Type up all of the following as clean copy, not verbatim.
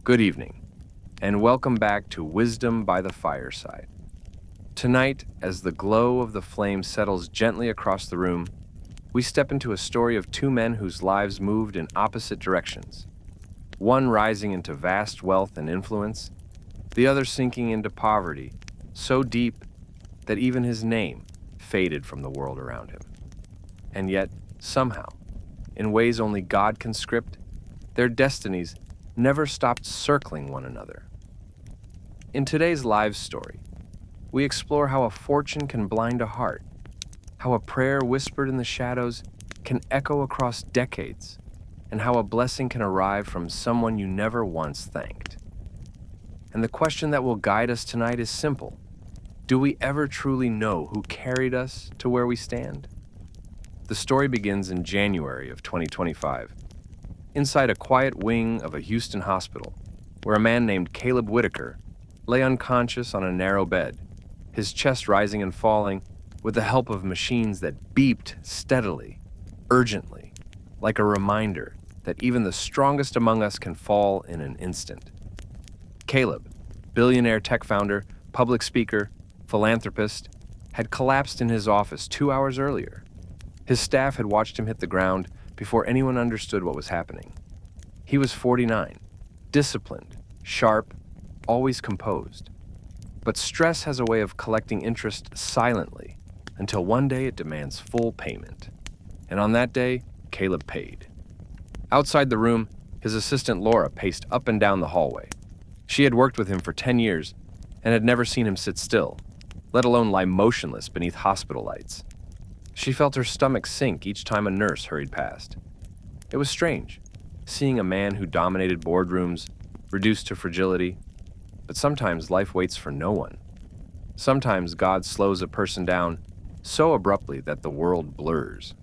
Good evening, and welcome back to Wisdom by the Fireside. Tonight, as the glow of the flame settles gently across the room, we step into a story of two men whose lives moved in opposite directions. One rising into vast wealth and influence, the other sinking into poverty, so deep that even his name faded from the world around him. And yet, somehow, in ways only God can script, their destinies never stopped circling one another. In today's live story, we explore how a fortune can blind a heart, how a prayer whispered in the shadows can echo across decades, and how a blessing can arrive from someone you never once thanked. And the question that will guide us tonight is simple. Do we ever truly know who carried us to where we stand? The story begins in January of 2025, inside a quiet wing of a Houston hospital, where a man named Caleb Whittaker lay unconscious on a narrow bed, his chest rising and falling with the help of machines that beeped steadily, urgently, like a reminder that even the strongest among us can fall in an instant. Caleb, billionaire tech founder, public speaker, philanthropist, had collapsed in his office 2 hours earlier. His staff had watched him hit the ground before anyone understood what was happening. He was 49, disciplined, sharp, always composed. But stress has a way of collecting interest silently until one day it demands full payment. And on that day, Caleb paid. Outside the room, his assistant Laura paced up and down the hallway. She had worked with him for 10 years and had never seen him sit still, let alone lie motionless beneath hospital lights. She felt her stomach sink each time a nurse hurried past. It was strange, seeing a man who dominated boardrooms, reduced to fragility. But sometimes life waits for no one. Sometimes God slows a person down so abruptly that the world blurs.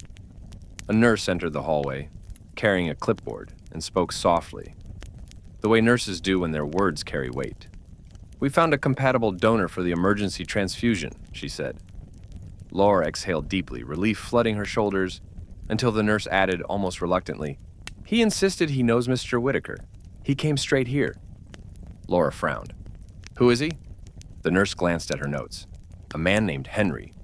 A nurse entered the hallway, carrying a clipboard, and spoke softly, the way nurses do when their words carry weight. "We found a compatible donor for the emergency transfusion," she said. Laura exhaled deeply, relief flooding her shoulders, until the nurse added, almost reluctantly, "He insisted he knows Mr. Whittaker. He came straight here." Laura frowned. "Who is he?" The nurse glanced at her notes. "A man named Henry.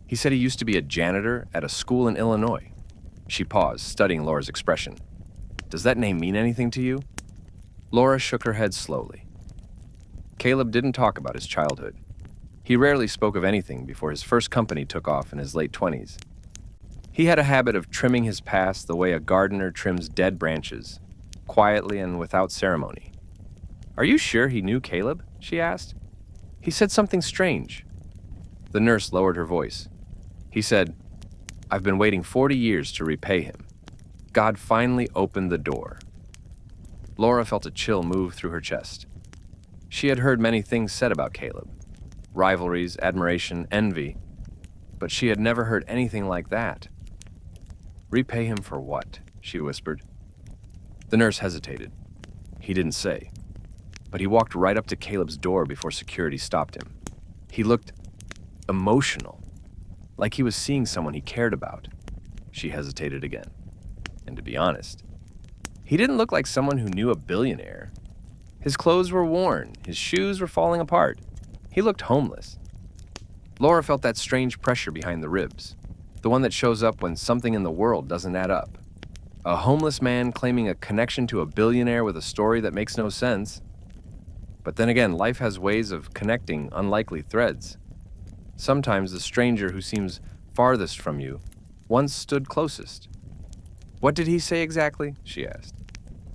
He said he used to be a janitor at a school in Illinois." She paused, studying Laura's expression. "Does that name mean anything to you?" Laura shook her head slowly. Caleb didn't talk about his childhood. He rarely spoke of anything before his first company took off in his late 20s. He had a habit of trimming his past the way a gardener trims dead branches, quietly and without ceremony. "Are you sure he knew Caleb?" she asked. "He said something strange." The nurse lowered her voice. He said, "I've been waiting 40 years to repay him. God finally opened the door." Laura felt a chill move through her chest. She had heard many things said about Caleb. Rivalries, admiration, envy. But she had never heard anything like that. "Repay him for what?" she whispered. The nurse hesitated. He didn't say. But he walked right up to Caleb's door before security stopped him. He looked emotional, like he was seeing someone he cared about. She hesitated again. And to be honest, he didn't look like someone who knew a billionaire. His clothes were worn, his shoes were falling apart. He looked homeless. Laura felt that strange pressure behind the ribs, the one that shows up when something in the world doesn't add up. A homeless man claiming a connection to a billionaire with a story that makes no sense. But then again, life has ways of connecting unlikely threads. Sometimes the stranger who seems farthest from you once stood closest. "What did he say exactly?" she asked.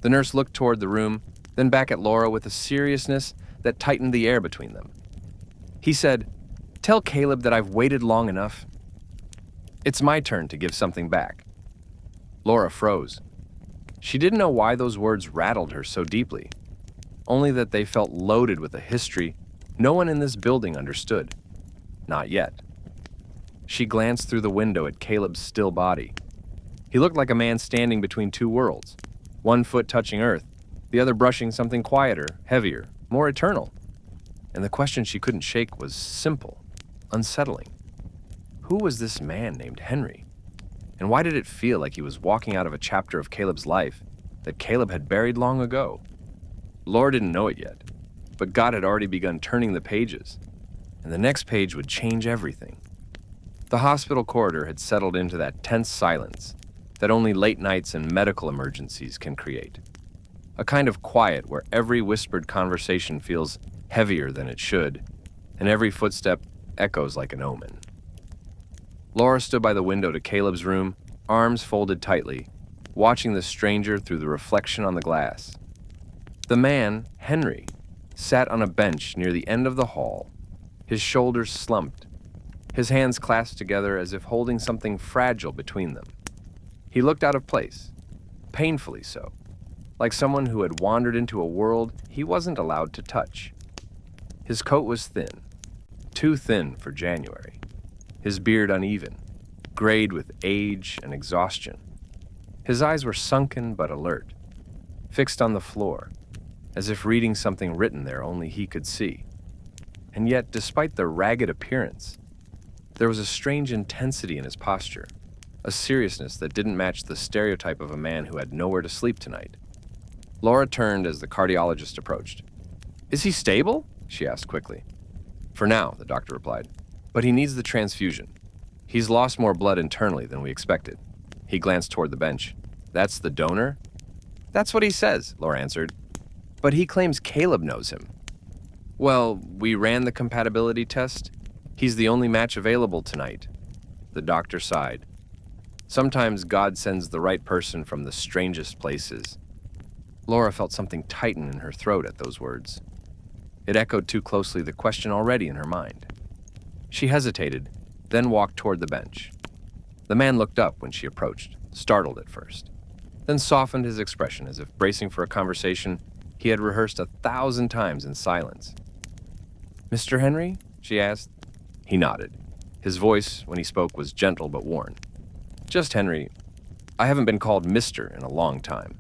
The nurse looked toward the room, then back at Laura with a seriousness that tightened the air between them. He said, "Tell Caleb that I've waited long enough. It's my turn to give something back." Laura froze. She didn't know why those words rattled her so deeply, only that they felt loaded with a history no one in this building understood. Not yet. She glanced through the window at Caleb's still body. He looked like a man standing between two worlds, one foot touching earth, the other brushing something quieter, heavier, more eternal. And the question she couldn't shake was simple, unsettling. Who was this man named Henry? And why did it feel like he was walking out of a chapter of Caleb's life that Caleb had buried long ago? Laura didn't know it yet, but God had already begun turning the pages, and the next page would change everything. The hospital corridor had settled into that tense silence that only late nights and medical emergencies can create. A kind of quiet where every whispered conversation feels heavier than it should, and every footstep echoes like an omen. Laura stood by the window to Caleb's room, arms folded tightly, watching the stranger through the reflection on the glass. The man, Henry, sat on a bench near the end of the hall, his shoulders slumped, his hands clasped together as if holding something fragile between them. He looked out of place, painfully so, like someone who had wandered into a world he wasn't allowed to touch. His coat was thin, too thin for January, his beard uneven, grayed with age and exhaustion. His eyes were sunken but alert, fixed on the floor, as if reading something written there only he could see. And yet, despite the ragged appearance, there was a strange intensity in his posture, a seriousness that didn't match the stereotype of a man who had nowhere to sleep tonight. Laura turned as the cardiologist approached. "Is he stable?" she asked quickly. "For now," the doctor replied, "but he needs the transfusion. He's lost more blood internally than we expected." He glanced toward the bench. "That's the donor?" "That's what he says," Laura answered. "But he claims Caleb knows him." "Well, we ran the compatibility test. He's the only match available tonight." The doctor sighed. Sometimes God sends the right person from the strangest places. Laura felt something tighten in her throat at those words. It echoed too closely the question already in her mind. She hesitated, then walked toward the bench. The man looked up when she approached, startled at first, then softened his expression as if bracing for a conversation he had rehearsed 1,000 times in silence. "Mr. Henry?" she asked. He nodded. His voice, when he spoke, was gentle but worn. "Just Henry. I haven't been called Mr. in a long time."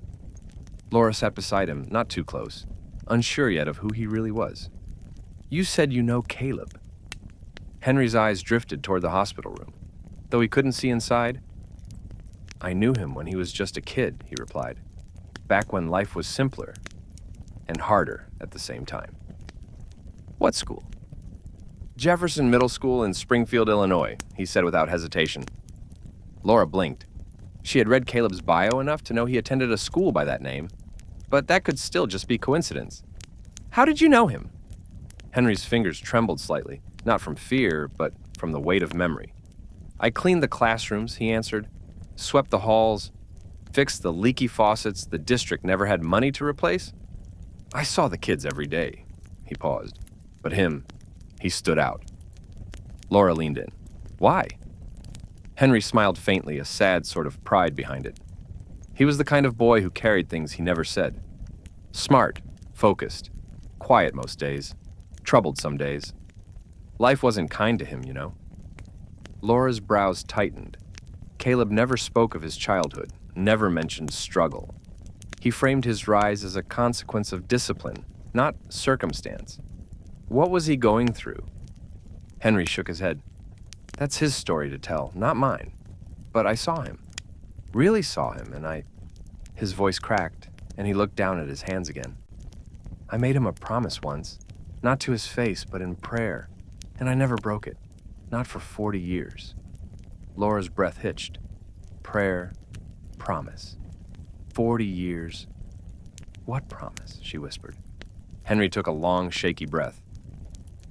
Laura sat beside him, not too close, unsure yet of who he really was. "You said you know Caleb." Henry's eyes drifted toward the hospital room, though he couldn't see inside. "I knew him when he was just a kid," he replied, "back when life was simpler and harder at the same time." "What school?" "Jefferson Middle School in Springfield, Illinois," he said without hesitation. Laura blinked. She had read Caleb's bio enough to know he attended a school by that name, but that could still just be coincidence. "How did you know him?" Henry's fingers trembled slightly, not from fear, but from the weight of memory. "I cleaned the classrooms," he answered, "swept the halls, fixed the leaky faucets the district never had money to replace. I saw the kids every day." He paused. But him, he stood out. Laura leaned in. "Why?" Henry smiled faintly, a sad sort of pride behind it. He was the kind of boy who carried things he never said. Smart, focused, quiet most days, troubled some days. Life wasn't kind to him, you know. Laura's brows tightened. Caleb never spoke of his childhood, never mentioned struggle. He framed his rise as a consequence of discipline, not circumstance. What was he going through? Henry shook his head. "That's his story to tell, not mine. But I saw him. Really saw him, and His voice cracked, and he looked down at his hands again. "I made him a promise once, not to his face, but in prayer, and I never broke it, not for 40 years. Laura's breath hitched. Prayer, promise. 40 years. "What promise?" she whispered. Henry took a long, shaky breath.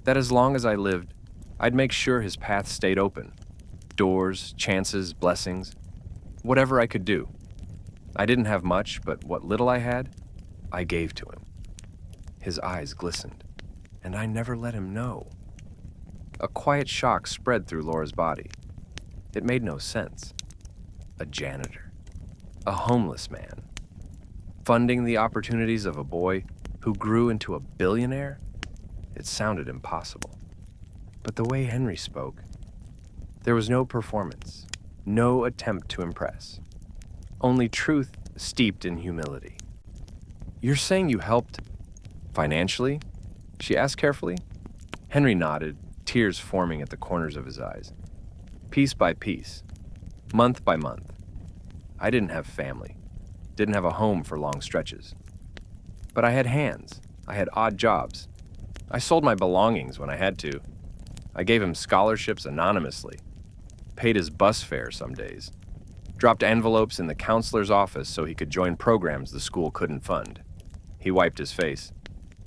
"That as long as I lived, I'd make sure his path stayed open. Doors, chances, blessings. Whatever I could do. I didn't have much, but what little I had, I gave to him." His eyes glistened. "And I never let him know." A quiet shock spread through Laura's body. It made no sense. A janitor. A homeless man. Funding the opportunities of a boy who grew into a billionaire? It sounded impossible. But the way Henry spoke, there was no performance, no attempt to impress. Only truth steeped in humility. "You're saying you helped financially?" she asked carefully. Henry nodded, tears forming at the corners of his eyes. "Piece by piece, month by month. I didn't have family, didn't have a home for long stretches. But I had hands. I had odd jobs. I sold my belongings when I had to. I gave him scholarships anonymously, paid his bus fare some days, dropped envelopes in the counselor's office so he could join programs the school couldn't fund. He wiped his face.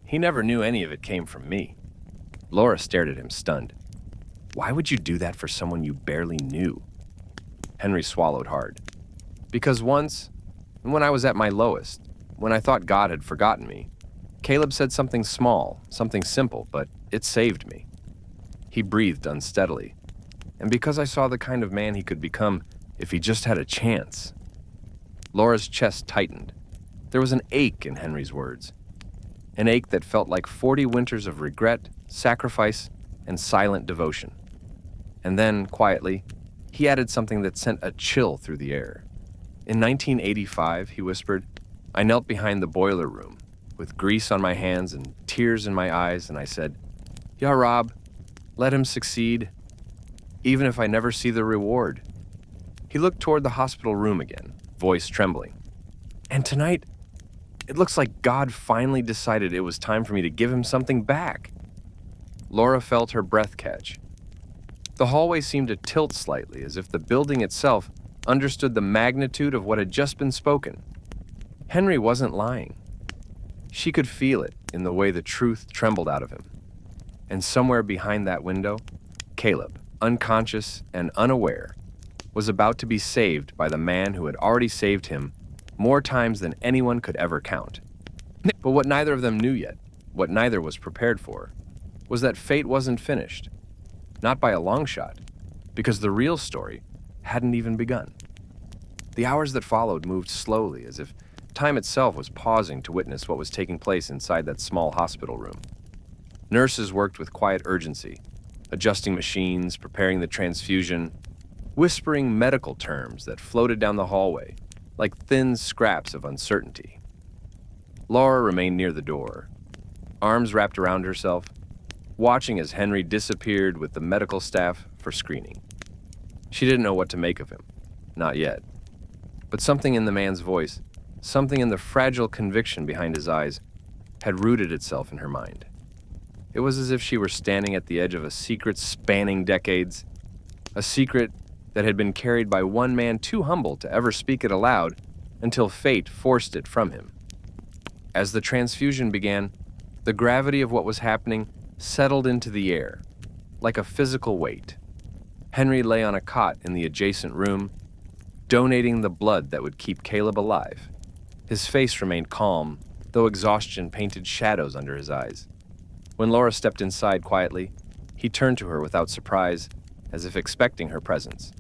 He never knew any of it came from me. Laura stared at him, stunned. Why would you do that for someone you barely knew? Henry swallowed hard. Because once, when I was at my lowest, when I thought God had forgotten me, Caleb said something small, something simple, but it saved me. He breathed unsteadily, and because I saw the kind of man he could become if he just had a chance. Laura's chest tightened. There was an ache in Henry's words, an ache that felt like 40 winters of regret, sacrifice, and silent devotion. And then, quietly, he added something that sent a chill through the air. In 1985, he whispered, I knelt behind the boiler room, with grease on my hands and tears in my eyes, and I said, Yeah, Rob, let him succeed, even if I never see the reward. He looked toward the hospital room again, voice trembling. And tonight, it looks like God finally decided it was time for me to give him something back. Laura felt her breath catch. The hallway seemed to tilt slightly, as if the building itself understood the magnitude of what had just been spoken. Henry wasn't lying. She could feel it in the way the truth trembled out of him. And somewhere behind that window, Caleb, unconscious and unaware, was about to be saved by the man who had already saved him more times than anyone could ever count. But what neither of them knew yet, what neither was prepared for, was that fate wasn't finished. Not by a long shot, because the real story hadn't even begun. The hours that followed moved slowly, as if time itself was pausing to witness what was taking place inside that small hospital room. Nurses worked with quiet urgency, adjusting machines, preparing the transfusion, whispering medical terms that floated down the hallway like thin scraps of uncertainty. Laura remained near the door, arms wrapped around herself, watching as Henry disappeared with the medical staff for screening. She didn't know what to make of him, not yet. But something in the man's voice, something in the fragile conviction behind his eyes, had rooted itself in her mind. It was as if she were standing at the edge of a secret spanning decades, a secret that had been carried by one man too humble to ever speak it aloud until fate forced it from him. As the transfusion began, the gravity of what was happening settled into the air, like a physical weight. Henry lay on a cot in the adjacent room, donating the blood that would keep Caleb alive. His face remained calm, though exhaustion painted shadows under his eyes. When Laura stepped inside quietly, he turned to her without surprise, as if expecting her presence.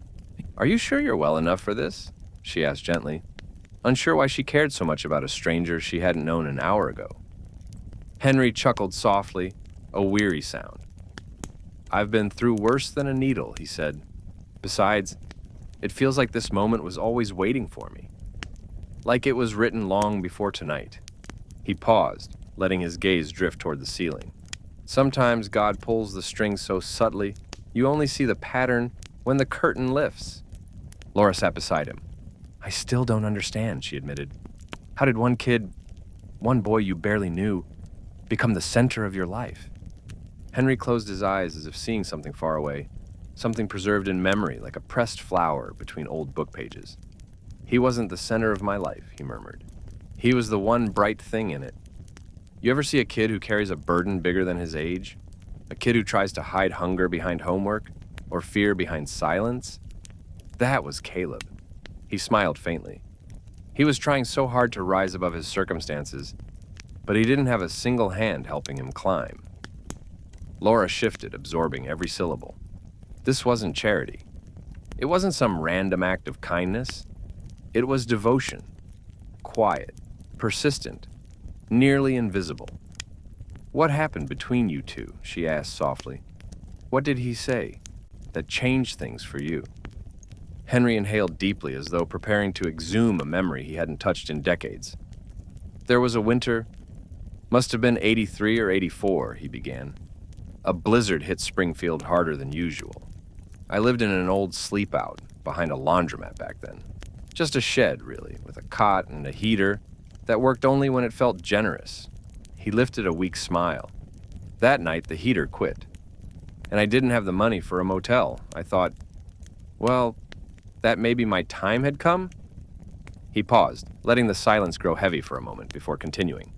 Are you sure you're well enough for this? She asked gently, unsure why she cared so much about a stranger she hadn't known an hour ago. Henry chuckled softly, a weary sound. I've been through worse than a needle, he said. Besides, it feels like this moment was always waiting for me. Like it was written long before tonight. He paused, letting his gaze drift toward the ceiling. Sometimes God pulls the strings so subtly, you only see the pattern when the curtain lifts. Laura sat beside him. I still don't understand, she admitted. How did one kid, one boy you barely knew, become the center of your life? Henry closed his eyes as if seeing something far away, something preserved in memory like a pressed flower between old book pages. He wasn't the center of my life, he murmured. He was the one bright thing in it. You ever see a kid who carries a burden bigger than his age? A kid who tries to hide hunger behind homework or fear behind silence? That was Caleb. He smiled faintly. He was trying so hard to rise above his circumstances, but he didn't have a single hand helping him climb. Laura shifted, absorbing every syllable. This wasn't charity. It wasn't some random act of kindness. It was devotion. Quiet, persistent, nearly invisible. What happened between you two? She asked softly. What did he say that changed things for you? Henry inhaled deeply as though preparing to exhume a memory he hadn't touched in decades. There was a winter, must have been 83 or 84, he began. A blizzard hit Springfield harder than usual. I lived in an old sleep-out behind a laundromat back then. Just a shed, really, with a cot and a heater that worked only when it felt generous. He lifted a weak smile. That night, the heater quit, and I didn't have the money for a motel. I thought, well, that maybe my time had come? He paused, letting the silence grow heavy for a moment before continuing.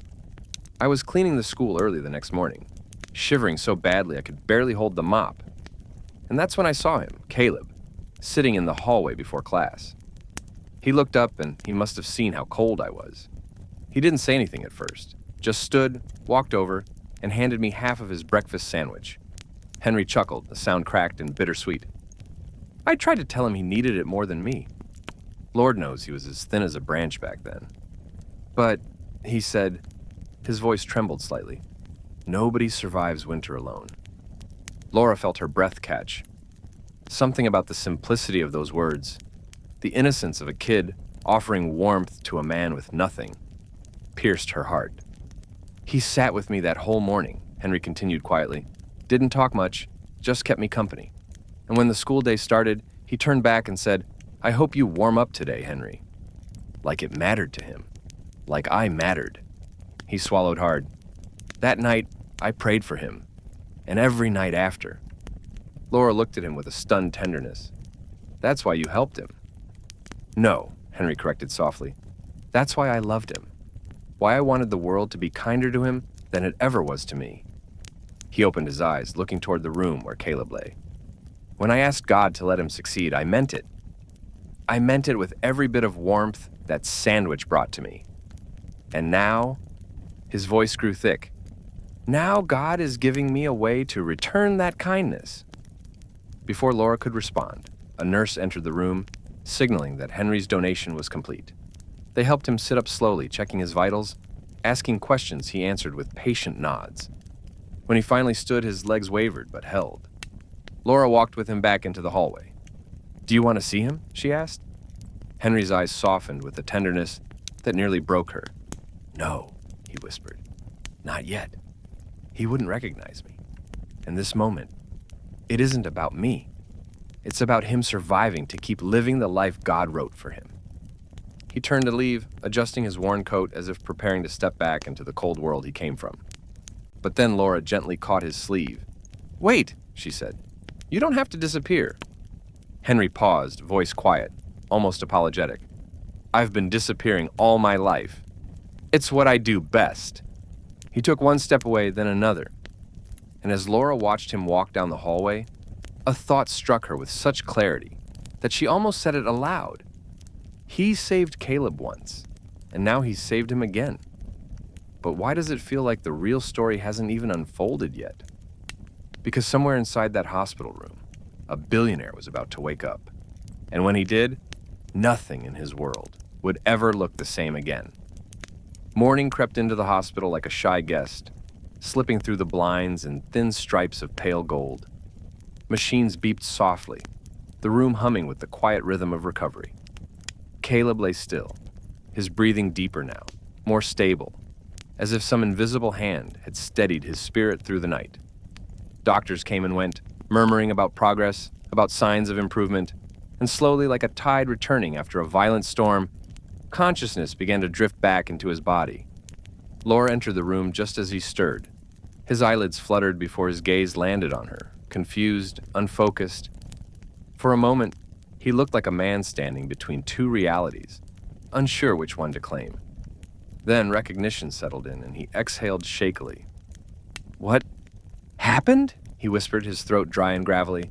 I was cleaning the school early the next morning, shivering so badly I could barely hold the mop. And that's when I saw him, Caleb, sitting in the hallway before class. He looked up and he must have seen how cold I was. He didn't say anything at first, just stood, walked over, and handed me half of his breakfast sandwich. Henry chuckled, the sound cracked and bittersweet. I tried to tell him he needed it more than me. Lord knows he was as thin as a branch back then. But, he said, his voice trembled slightly, nobody survives winter alone. Laura felt her breath catch. Something about the simplicity of those words, the innocence of a kid offering warmth to a man with nothing, pierced her heart. He sat with me that whole morning, Henry continued quietly. Didn't talk much, just kept me company. And when the school day started, he turned back and said, I hope you warm up today, Henry. Like it mattered to him. Like I mattered. He swallowed hard. That night, I prayed for him. And every night after. Laura looked at him with a stunned tenderness. That's why you helped him. No, Henry corrected softly. That's why I loved him. Why I wanted the world to be kinder to him than it ever was to me. He opened his eyes, looking toward the room where Caleb lay. When I asked God to let him succeed, I meant it. I meant it with every bit of warmth that sandwich brought to me. And now, his voice grew thick. Now God is giving me a way to return that kindness. Before Laura could respond, a nurse entered the room, signaling that Henry's donation was complete. They helped him sit up slowly, checking his vitals, asking questions he answered with patient nods. When he finally stood, his legs wavered but held. Laura walked with him back into the hallway. Do you want to see him? She asked. Henry's eyes softened with a tenderness that nearly broke her. No, he whispered. Not yet. He wouldn't recognize me. And this moment, it isn't about me. It's about him surviving to keep living the life God wrote for him. He turned to leave, adjusting his worn coat as if preparing to step back into the cold world he came from. But then Laura gently caught his sleeve. Wait, she said. You don't have to disappear. Henry paused, voice quiet, almost apologetic. I've been disappearing all my life. It's what I do best. He took one step away, then another. And as Laura watched him walk down the hallway, a thought struck her with such clarity that she almost said it aloud. He saved Caleb once, and now he's saved him again. But why does it feel like the real story hasn't even unfolded yet? Because somewhere inside that hospital room, a billionaire was about to wake up. And when he did, nothing in his world would ever look the same again. Morning crept into the hospital like a shy guest, slipping through the blinds in thin stripes of pale gold. Machines beeped softly, the room humming with the quiet rhythm of recovery. Caleb lay still, his breathing deeper now, more stable, as if some invisible hand had steadied his spirit through the night. Doctors came and went, murmuring about progress, about signs of improvement, and slowly, like a tide returning after a violent storm, consciousness began to drift back into his body. Laura entered the room just as he stirred. His eyelids fluttered before his gaze landed on her, confused, unfocused. For a moment, he looked like a man standing between two realities, unsure which one to claim. Then recognition settled in, and he exhaled shakily. What happened? He whispered, his throat dry and gravelly.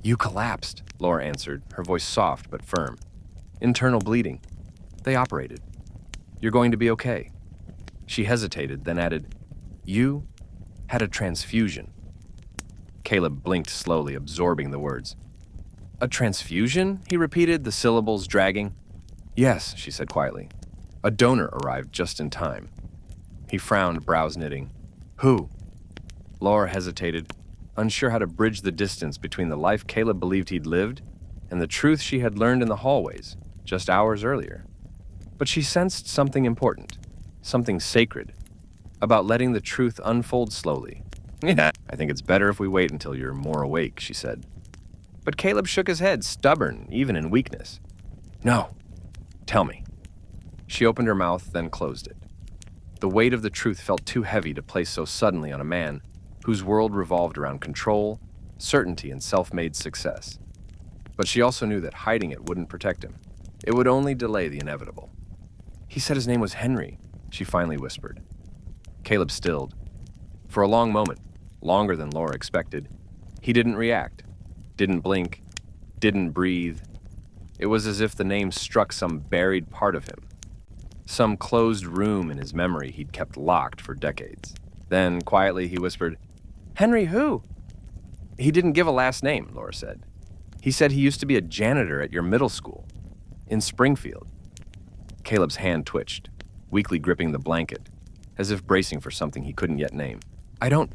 You collapsed, Laura answered, her voice soft but firm. Internal bleeding. They operated. You're going to be okay. She hesitated, then added, You had a transfusion. Caleb blinked slowly, absorbing the words. A transfusion? He repeated, the syllables dragging. Yes, she said quietly. A donor arrived just in time. He frowned, brows knitting. Who? Laura hesitated, unsure how to bridge the distance between the life Caleb believed he'd lived and the truth she had learned in the hallways just hours earlier. But she sensed something important, something sacred, about letting the truth unfold slowly. I think it's better if we wait until you're more awake, she said. But Caleb shook his head, stubborn, even in weakness. No, tell me. She opened her mouth, then closed it. The weight of the truth felt too heavy to place so suddenly on a man whose world revolved around control, certainty, and self-made success. But she also knew that hiding it wouldn't protect him. It would only delay the inevitable. "He said his name was Henry," she finally whispered. Caleb stilled. For a long moment, longer than Laura expected, he didn't react, didn't blink, didn't breathe. It was as if the name struck some buried part of him, some closed room in his memory he'd kept locked for decades. Then, quietly, he whispered, "Henry who?" "He didn't give a last name," Laura said. "He said he used to be a janitor at your middle school, in Springfield." Caleb's hand twitched, weakly gripping the blanket, as if bracing for something he couldn't yet name. I don't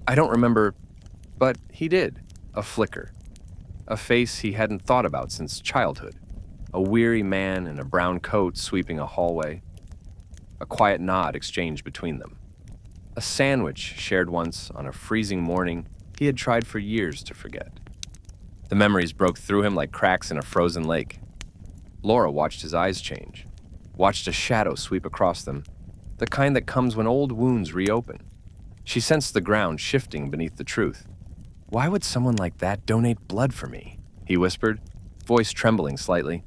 remember, but he did." A flicker. A face he hadn't thought about since childhood. A weary man in a brown coat sweeping a hallway. A quiet nod exchanged between them. A sandwich shared once on a freezing morning he had tried for years to forget. The memories broke through him like cracks in a frozen lake. Laura watched his eyes change, watched a shadow sweep across them, the kind that comes when old wounds reopen. She sensed the ground shifting beneath the truth. "Why would someone like that donate blood for me?" he whispered, voice trembling slightly.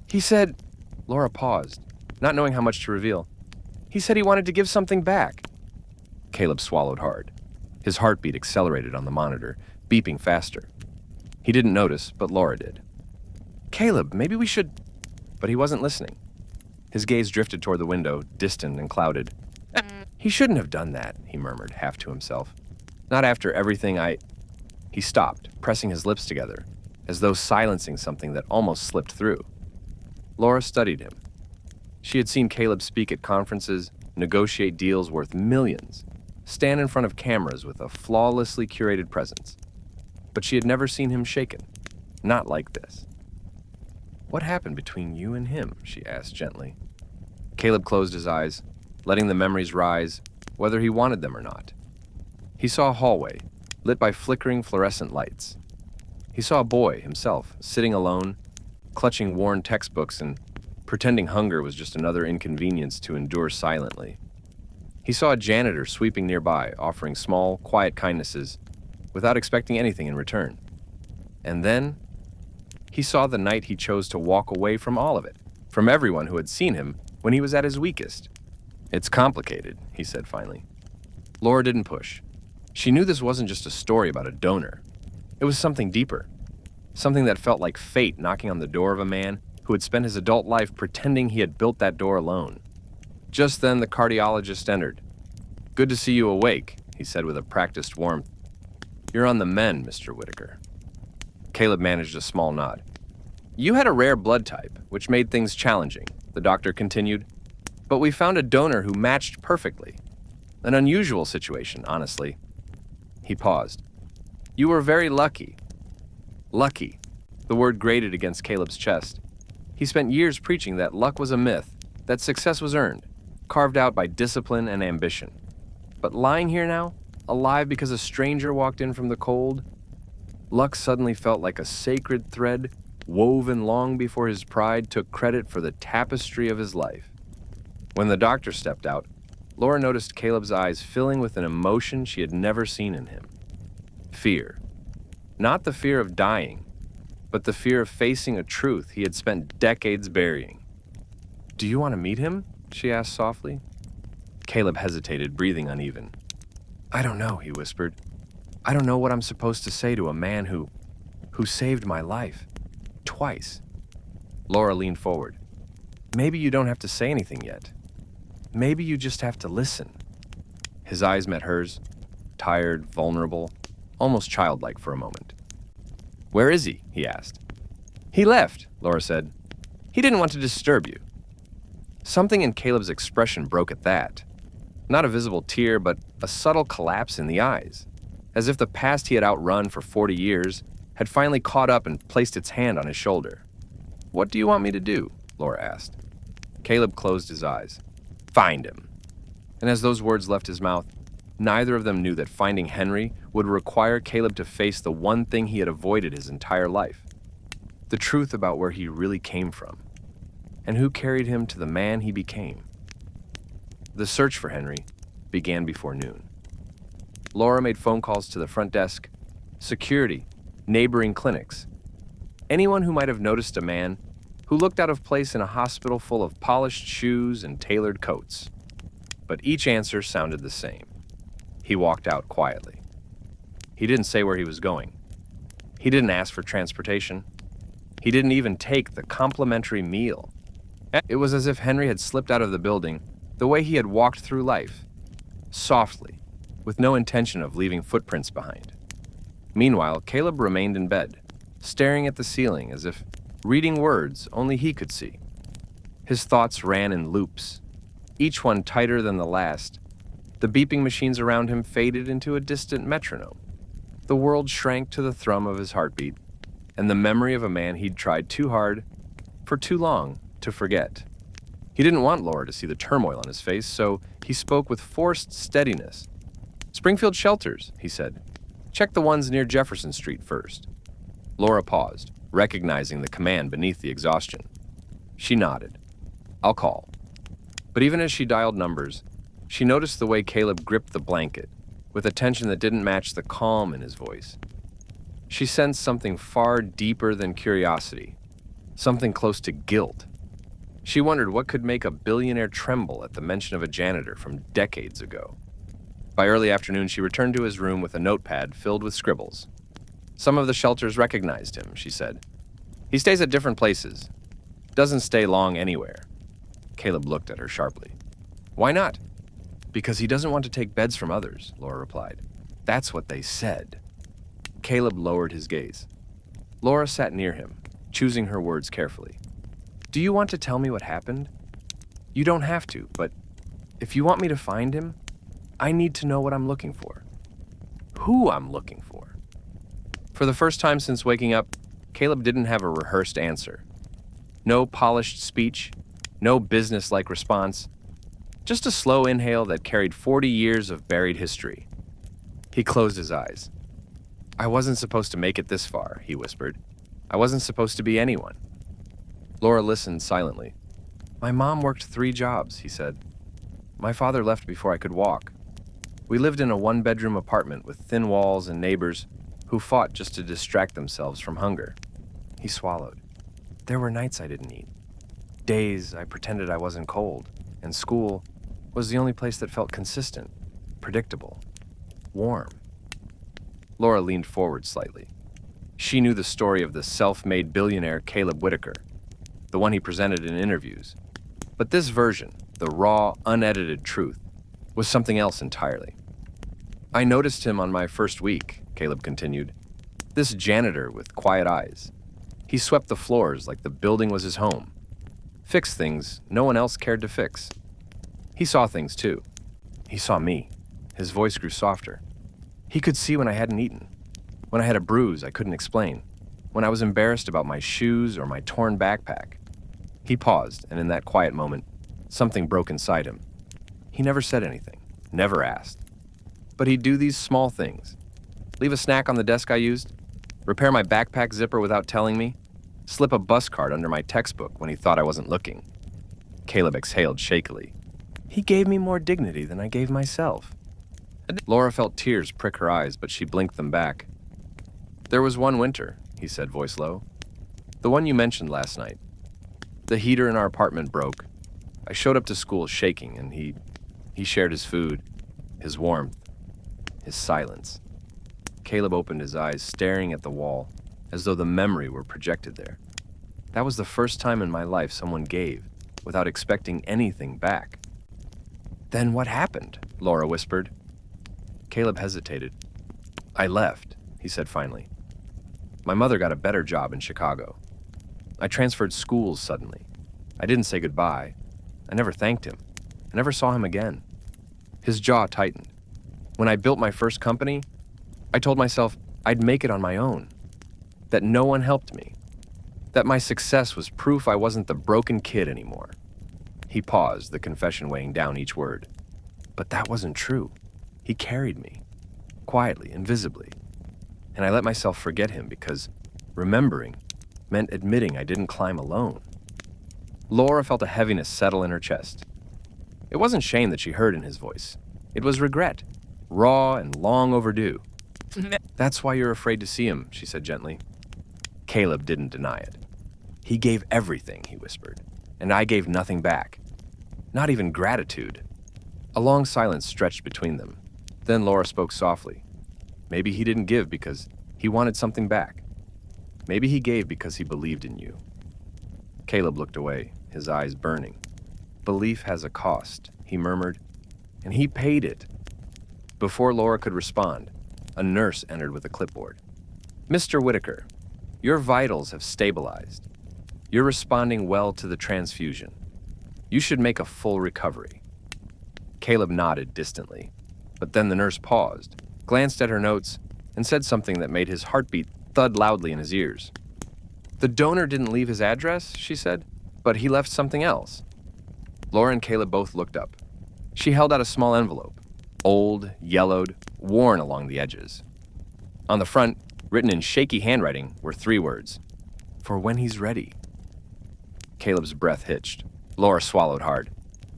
"He said..." Laura paused, not knowing how much to reveal. "He said he wanted to give something back." Caleb swallowed hard. His heartbeat accelerated on the monitor, beeping faster. He didn't notice, but Laura did. "Caleb, maybe we should..." But he wasn't listening. His gaze drifted toward the window, distant and clouded. "He shouldn't have done that," he murmured, half to himself. "Not after everything I..." He stopped, pressing his lips together, as though silencing something that almost slipped through. Laura studied him. She had seen Caleb speak at conferences, negotiate deals worth millions, stand in front of cameras with a flawlessly curated presence. But she had never seen him shaken, not like this. "What happened between you and him?" she asked gently. Caleb closed his eyes, letting the memories rise, whether he wanted them or not. He saw a hallway, lit by flickering fluorescent lights. He saw a boy, himself, sitting alone, clutching worn textbooks and pretending hunger was just another inconvenience to endure silently. He saw a janitor sweeping nearby, offering small, quiet kindnesses, without expecting anything in return. And then, he saw the night he chose to walk away from all of it, from everyone who had seen him when he was at his weakest. "It's complicated," he said finally. Laura didn't push. She knew this wasn't just a story about a donor. It was something deeper. Something that felt like fate knocking on the door of a man who had spent his adult life pretending he had built that door alone. Just then, the cardiologist entered. "Good to see you awake," he said with a practiced warmth. "You're on the mend, Mr. Whittaker." Caleb managed a small nod. "You had a rare blood type, which made things challenging," the doctor continued. "But we found a donor who matched perfectly. An unusual situation, honestly." He paused. "You were very lucky." Lucky. The word grated against Caleb's chest. He spent years preaching that luck was a myth, that success was earned, carved out by discipline and ambition. But lying here now, alive because a stranger walked in from the cold, luck suddenly felt like a sacred thread woven long before his pride took credit for the tapestry of his life. When the doctor stepped out, Laura noticed Caleb's eyes filling with an emotion she had never seen in him. Fear. Not the fear of dying, but the fear of facing a truth he had spent decades burying. "Do you want to meet him?" she asked softly. Caleb hesitated, breathing uneven. "I don't know," he whispered. "I don't know what I'm supposed to say to a man who saved my life. Twice." Laura leaned forward. "Maybe you don't have to say anything yet. Maybe you just have to listen." His eyes met hers, tired, vulnerable, almost childlike for a moment. "Where is he?" he asked. "He left," Laura said. "He didn't want to disturb you." Something in Caleb's expression broke at that. Not a visible tear, but a subtle collapse in the eyes, as if the past he had outrun for 40 years had finally caught up and placed its hand on his shoulder. "What do you want me to do?" Laura asked. Caleb closed his eyes. "Find him." And as those words left his mouth, neither of them knew that finding Henry would require Caleb to face the one thing he had avoided his entire life. The truth about where he really came from. and who carried him to the man he became. The search for Henry began before noon. Laura made phone calls to the front desk, security, neighboring clinics, anyone who might have noticed a man who looked out of place in a hospital full of polished shoes and tailored coats. But each answer sounded the same. He walked out quietly. He didn't say where he was going. He didn't ask for transportation. He didn't even take the complimentary meal. It was as if Henry had slipped out of the building the way he had walked through life, softly, with no intention of leaving footprints behind. Meanwhile, Caleb remained in bed, staring at the ceiling as if reading words only he could see. His thoughts ran in loops, each one tighter than the last. The beeping machines around him faded into a distant metronome. The world shrank to the thrum of his heartbeat, and the memory of a man he'd tried too hard, for too long, to forget. He didn't want Laura to see the turmoil on his face, so he spoke with forced steadiness. "Springfield shelters," he said. "Check the ones near Jefferson Street first." Laura paused, recognizing the command beneath the exhaustion. She nodded. "I'll call." But even as she dialed numbers, she noticed the way Caleb gripped the blanket, with a tension that didn't match the calm in his voice. She sensed something far deeper than curiosity, something close to guilt. She wondered what could make a billionaire tremble at the mention of a janitor from decades ago. By early afternoon, she returned to his room with a notepad filled with scribbles. "Some of the shelters recognized him," she said. "He stays at different places. Doesn't stay long anywhere." Caleb looked at her sharply. "Why not?" "Because he doesn't want to take beds from others," Laura replied. "That's what they said." Caleb lowered his gaze. Laura sat near him, choosing her words carefully. "Do you want to tell me what happened? You don't have to, but if you want me to find him, I need to know what I'm looking for. Who I'm looking for." For the first time since waking up, Caleb didn't have a rehearsed answer. No polished speech, no business-like response, just a slow inhale that carried 40 years of buried history. He closed his eyes. "I wasn't supposed to make it this far," he whispered. "I wasn't supposed to be anyone." Laura listened silently. "My mom worked 3 jobs," he said. "My father left before I could walk. We lived in a 1-bedroom apartment with thin walls and neighbors who fought just to distract themselves from hunger." He swallowed. "There were nights I didn't eat. Days I pretended I wasn't cold, and school was the only place that felt consistent, predictable, warm." Laura leaned forward slightly. She knew the story of the self-made billionaire Caleb Whittaker, the one he presented in interviews. But this version, the raw, unedited truth, was something else entirely. "I noticed him on my first week," Caleb continued. "This janitor with quiet eyes. He swept the floors like the building was his home. Fixed things no one else cared to fix. He saw things too. He saw me." His voice grew softer. "He could see when I hadn't eaten, when I had a bruise I couldn't explain, when I was embarrassed about my shoes or my torn backpack." He paused, and in that quiet moment, something broke inside him. He never said anything, never asked. But he'd do these small things. Leave a snack on the desk I used, repair my backpack zipper without telling me, slip a bus card under my textbook when he thought I wasn't looking. Caleb exhaled shakily. "He gave me more dignity than I gave myself." Laura felt tears prick her eyes, but she blinked them back. "There was one winter," he said, voice low. "The one you mentioned last night. The heater in our apartment broke. I showed up to school shaking, and he shared his food, his warmth, his silence." Caleb opened his eyes, staring at the wall, as though the memory were projected there. "That was the first time in my life someone gave, without expecting anything back." "Then what happened?" Laura whispered. Caleb hesitated. "I left," he said finally. "My mother got a better job in Chicago. I transferred schools suddenly. I didn't say goodbye. I never thanked him. I never saw him again." His jaw tightened. "When I built my first company, I told myself I'd make it on my own, that no one helped me, that my success was proof I wasn't the broken kid anymore." He paused, the confession weighing down each word. "But that wasn't true. He carried me, quietly, invisibly. And I let myself forget him because remembering meant admitting I didn't climb alone." Laura felt a heaviness settle in her chest. It wasn't shame that she heard in his voice. It was regret, raw and long overdue. "That's why you're afraid to see him," she said gently. Caleb didn't deny it. "He gave everything," he whispered, "and I gave nothing back. Not even gratitude." A long silence stretched between them. Then Laura spoke softly. "Maybe he didn't give because he wanted something back. Maybe he gave because he believed in you." Caleb looked away, his eyes burning. "Belief has a cost," he murmured, "and he paid it." Before Laura could respond, a nurse entered with a clipboard. "Mr. Whittaker, your vitals have stabilized. You're responding well to the transfusion. You should make a full recovery." Caleb nodded distantly, but then the nurse paused, glanced at her notes, and said something that made his heartbeat thud loudly in his ears. "The donor didn't leave his address," she said, "but he left something else." Laura and Caleb both looked up. She held out a small envelope, old, yellowed, worn along the edges. On the front, written in shaky handwriting, were 3 words: "For when he's ready." Caleb's breath hitched. Laura swallowed hard.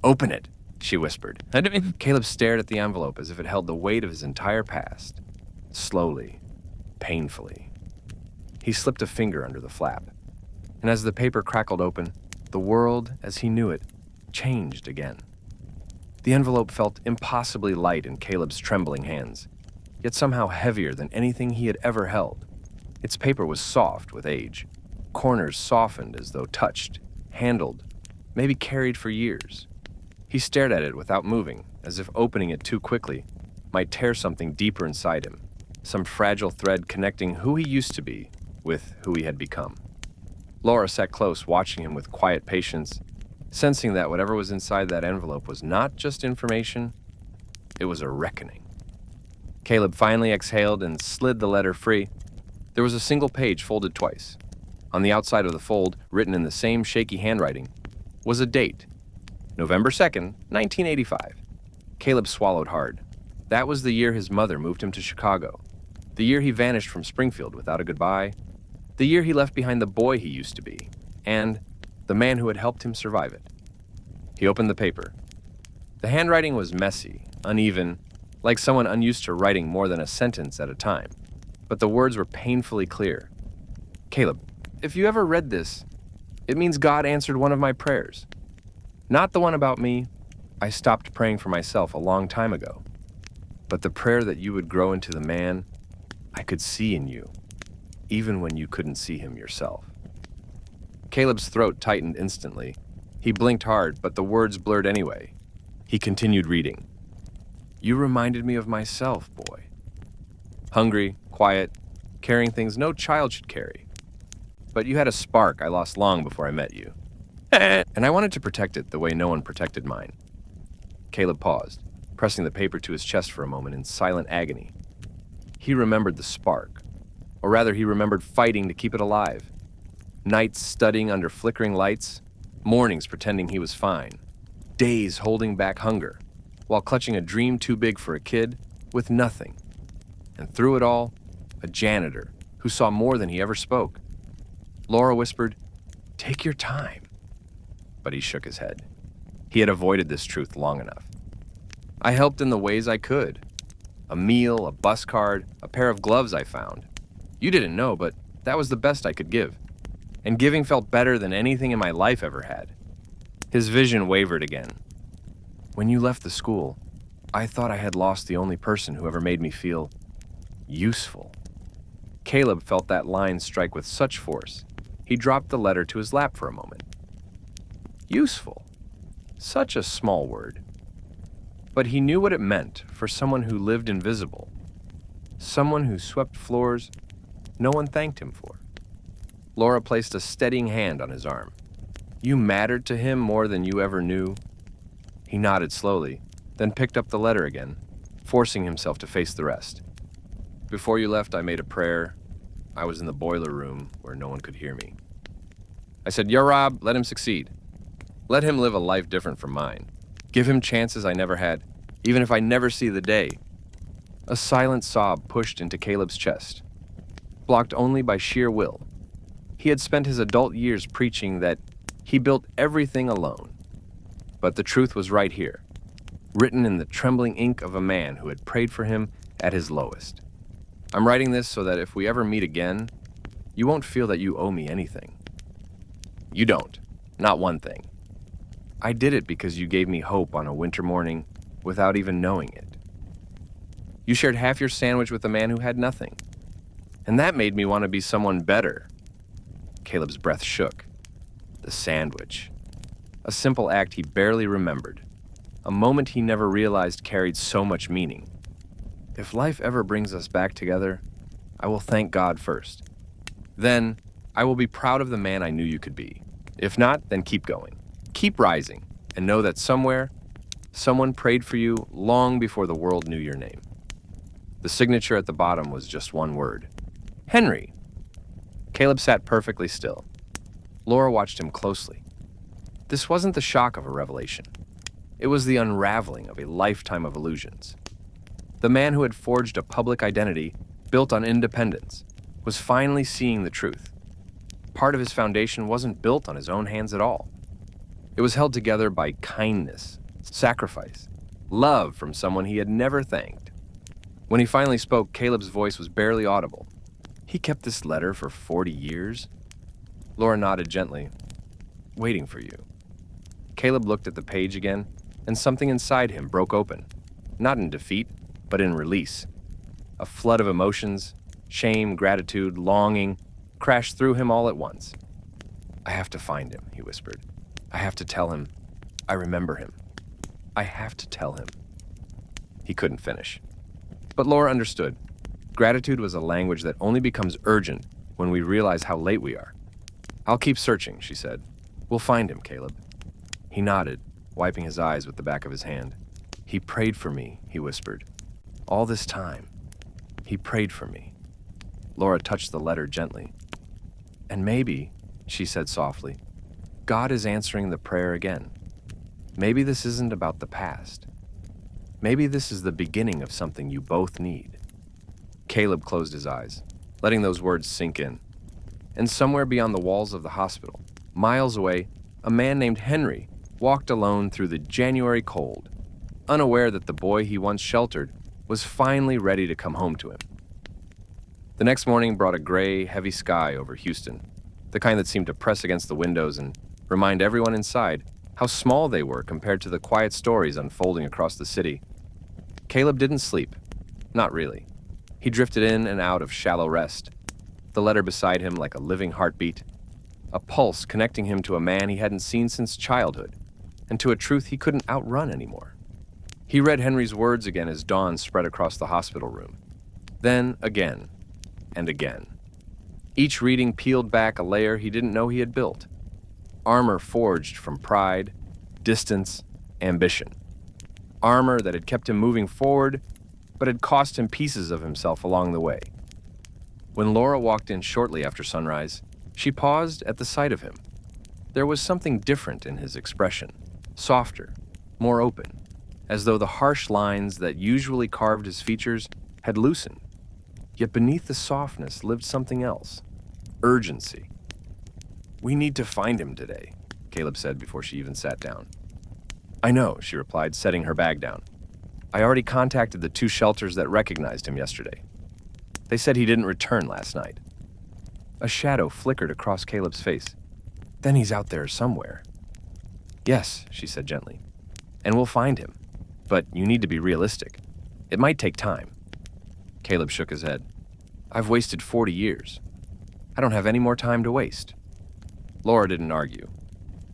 "Open it," she whispered. Caleb stared at the envelope as if it held the weight of his entire past. Slowly, painfully. He slipped a finger under the flap, and as the paper crackled open, the world, as he knew it, changed again. The envelope felt impossibly light in Caleb's trembling hands, yet somehow heavier than anything he had ever held. Its paper was soft with age, corners softened as though touched, handled, maybe carried for years. He stared at it without moving, as if opening it too quickly might tear something deeper inside him, some fragile thread connecting who he used to be with who he had become. Laura sat close, watching him with quiet patience, sensing that whatever was inside that envelope was not just information, it was a reckoning. Caleb finally exhaled and slid the letter free. There was a single page folded twice. On the outside of the fold, written in the same shaky handwriting, was a date: November 2nd, 1985. Caleb swallowed hard. That was the year his mother moved him to Chicago. The year he vanished from Springfield without a goodbye. The year he left behind the boy he used to be, and the man who had helped him survive it. He opened the paper. The handwriting was messy, uneven, like someone unused to writing more than a sentence at a time. But the words were painfully clear. "Caleb, if you ever read this, it means God answered one of my prayers. Not the one about me. I stopped praying for myself a long time ago. But the prayer that you would grow into the man I could see in you, even when you couldn't see him yourself." Caleb's throat tightened instantly. He blinked hard, but the words blurred anyway. He continued reading. "You reminded me of myself, boy. Hungry, quiet, carrying things no child should carry. But you had a spark I lost long before I met you. And I wanted to protect it the way no one protected mine." Caleb paused, pressing the paper to his chest for a moment in silent agony. He remembered the spark, or rather he remembered fighting to keep it alive. Nights studying under flickering lights, mornings pretending he was fine, days holding back hunger, while clutching a dream too big for a kid with nothing. And through it all, a janitor who saw more than he ever spoke. Laura whispered, "Take your time." But he shook his head. He had avoided this truth long enough. "I helped in the ways I could. A meal, a bus card, a pair of gloves I found. You didn't know, but that was the best I could give. And giving felt better than anything in my life ever had." His vision wavered again. "When you left the school, I thought I had lost the only person who ever made me feel useful." Caleb felt that line strike with such force, he dropped the letter to his lap for a moment. Useful. Such a small word. But he knew what it meant for someone who lived invisible. Someone who swept floors no one thanked him for. Laura placed a steadying hand on his arm. "You mattered to him more than you ever knew." He nodded slowly, then picked up the letter again, forcing himself to face the rest. "Before you left, I made a prayer. I was in the boiler room where no one could hear me. I said, 'Ya Rob, let him succeed. Let him live a life different from mine. Give him chances I never had, even if I never see the day.'" A silent sob pushed into Caleb's chest, blocked only by sheer will. He had spent his adult years preaching that He built everything alone. But the truth was right here, written in the trembling ink of a man who had prayed for him at his lowest. I'm writing this so that if we ever meet again, you won't feel that you owe me anything. You don't. Not one thing. I did it because you gave me hope on a winter morning without even knowing it. You shared half your sandwich with a man who had nothing. And that made me want to be someone better. Caleb's breath shook. The sandwich. A simple act he barely remembered. A moment he never realized carried so much meaning. If life ever brings us back together, I will thank God first. Then, I will be proud of the man I knew you could be. If not, then keep going. Keep rising, and know that somewhere, someone prayed for you long before the world knew your name. The signature at the bottom was just one word. Henry. Caleb sat perfectly still. Laura watched him closely. This wasn't the shock of a revelation. It was the unraveling of a lifetime of illusions. The man who had forged a public identity built on independence was finally seeing the truth. Part of his foundation wasn't built on his own hands at all. It was held together by kindness, sacrifice, love from someone he had never thanked. When he finally spoke, Caleb's voice was barely audible. He kept this letter for 40 years? Laura nodded gently, waiting for you. Caleb looked at the page again, and something inside him broke open, not in defeat, but in release. A flood of emotions, shame, gratitude, longing, crashed through him all at once. I have to find him, he whispered. I have to tell him. I remember him. I have to tell him. He couldn't finish. But Laura understood. Gratitude was a language that only becomes urgent when we realize how late we are. I'll keep searching, she said. We'll find him, Caleb. He nodded, wiping his eyes with the back of his hand. He prayed for me, he whispered. All this time, he prayed for me. Laura touched the letter gently. And maybe, she said softly, God is answering the prayer again. Maybe this isn't about the past. Maybe this is the beginning of something you both need. Caleb closed his eyes, letting those words sink in. And somewhere beyond the walls of the hospital, miles away, a man named Henry walked alone through the January cold, unaware that the boy he once sheltered was finally ready to come home to him. The next morning brought a gray, heavy sky over Houston, the kind that seemed to press against the windows and remind everyone inside how small they were compared to the quiet stories unfolding across the city. Caleb didn't sleep. Not really. He drifted in and out of shallow rest, the letter beside him like a living heartbeat, a pulse connecting him to a man he hadn't seen since childhood, and to a truth he couldn't outrun anymore. He read Henry's words again as dawn spread across the hospital room. Then again, and again. Each reading peeled back a layer he didn't know he had built. Armor forged from pride, distance, ambition. Armor that had kept him moving forward, but had cost him pieces of himself along the way. When Laura walked in shortly after sunrise, she paused at the sight of him. There was something different in his expression, softer, more open, as though the harsh lines that usually carved his features had loosened. Yet beneath the softness lived something else, urgency. We need to find him today, Caleb said before she even sat down. I know, she replied, setting her bag down. I already contacted the 2 shelters that recognized him yesterday. They said he didn't return last night. A shadow flickered across Caleb's face. Then he's out there somewhere. Yes, she said gently, and we'll find him. But you need to be realistic. It might take time. Caleb shook his head. I've wasted 40 years. I don't have any more time to waste. Laura didn't argue.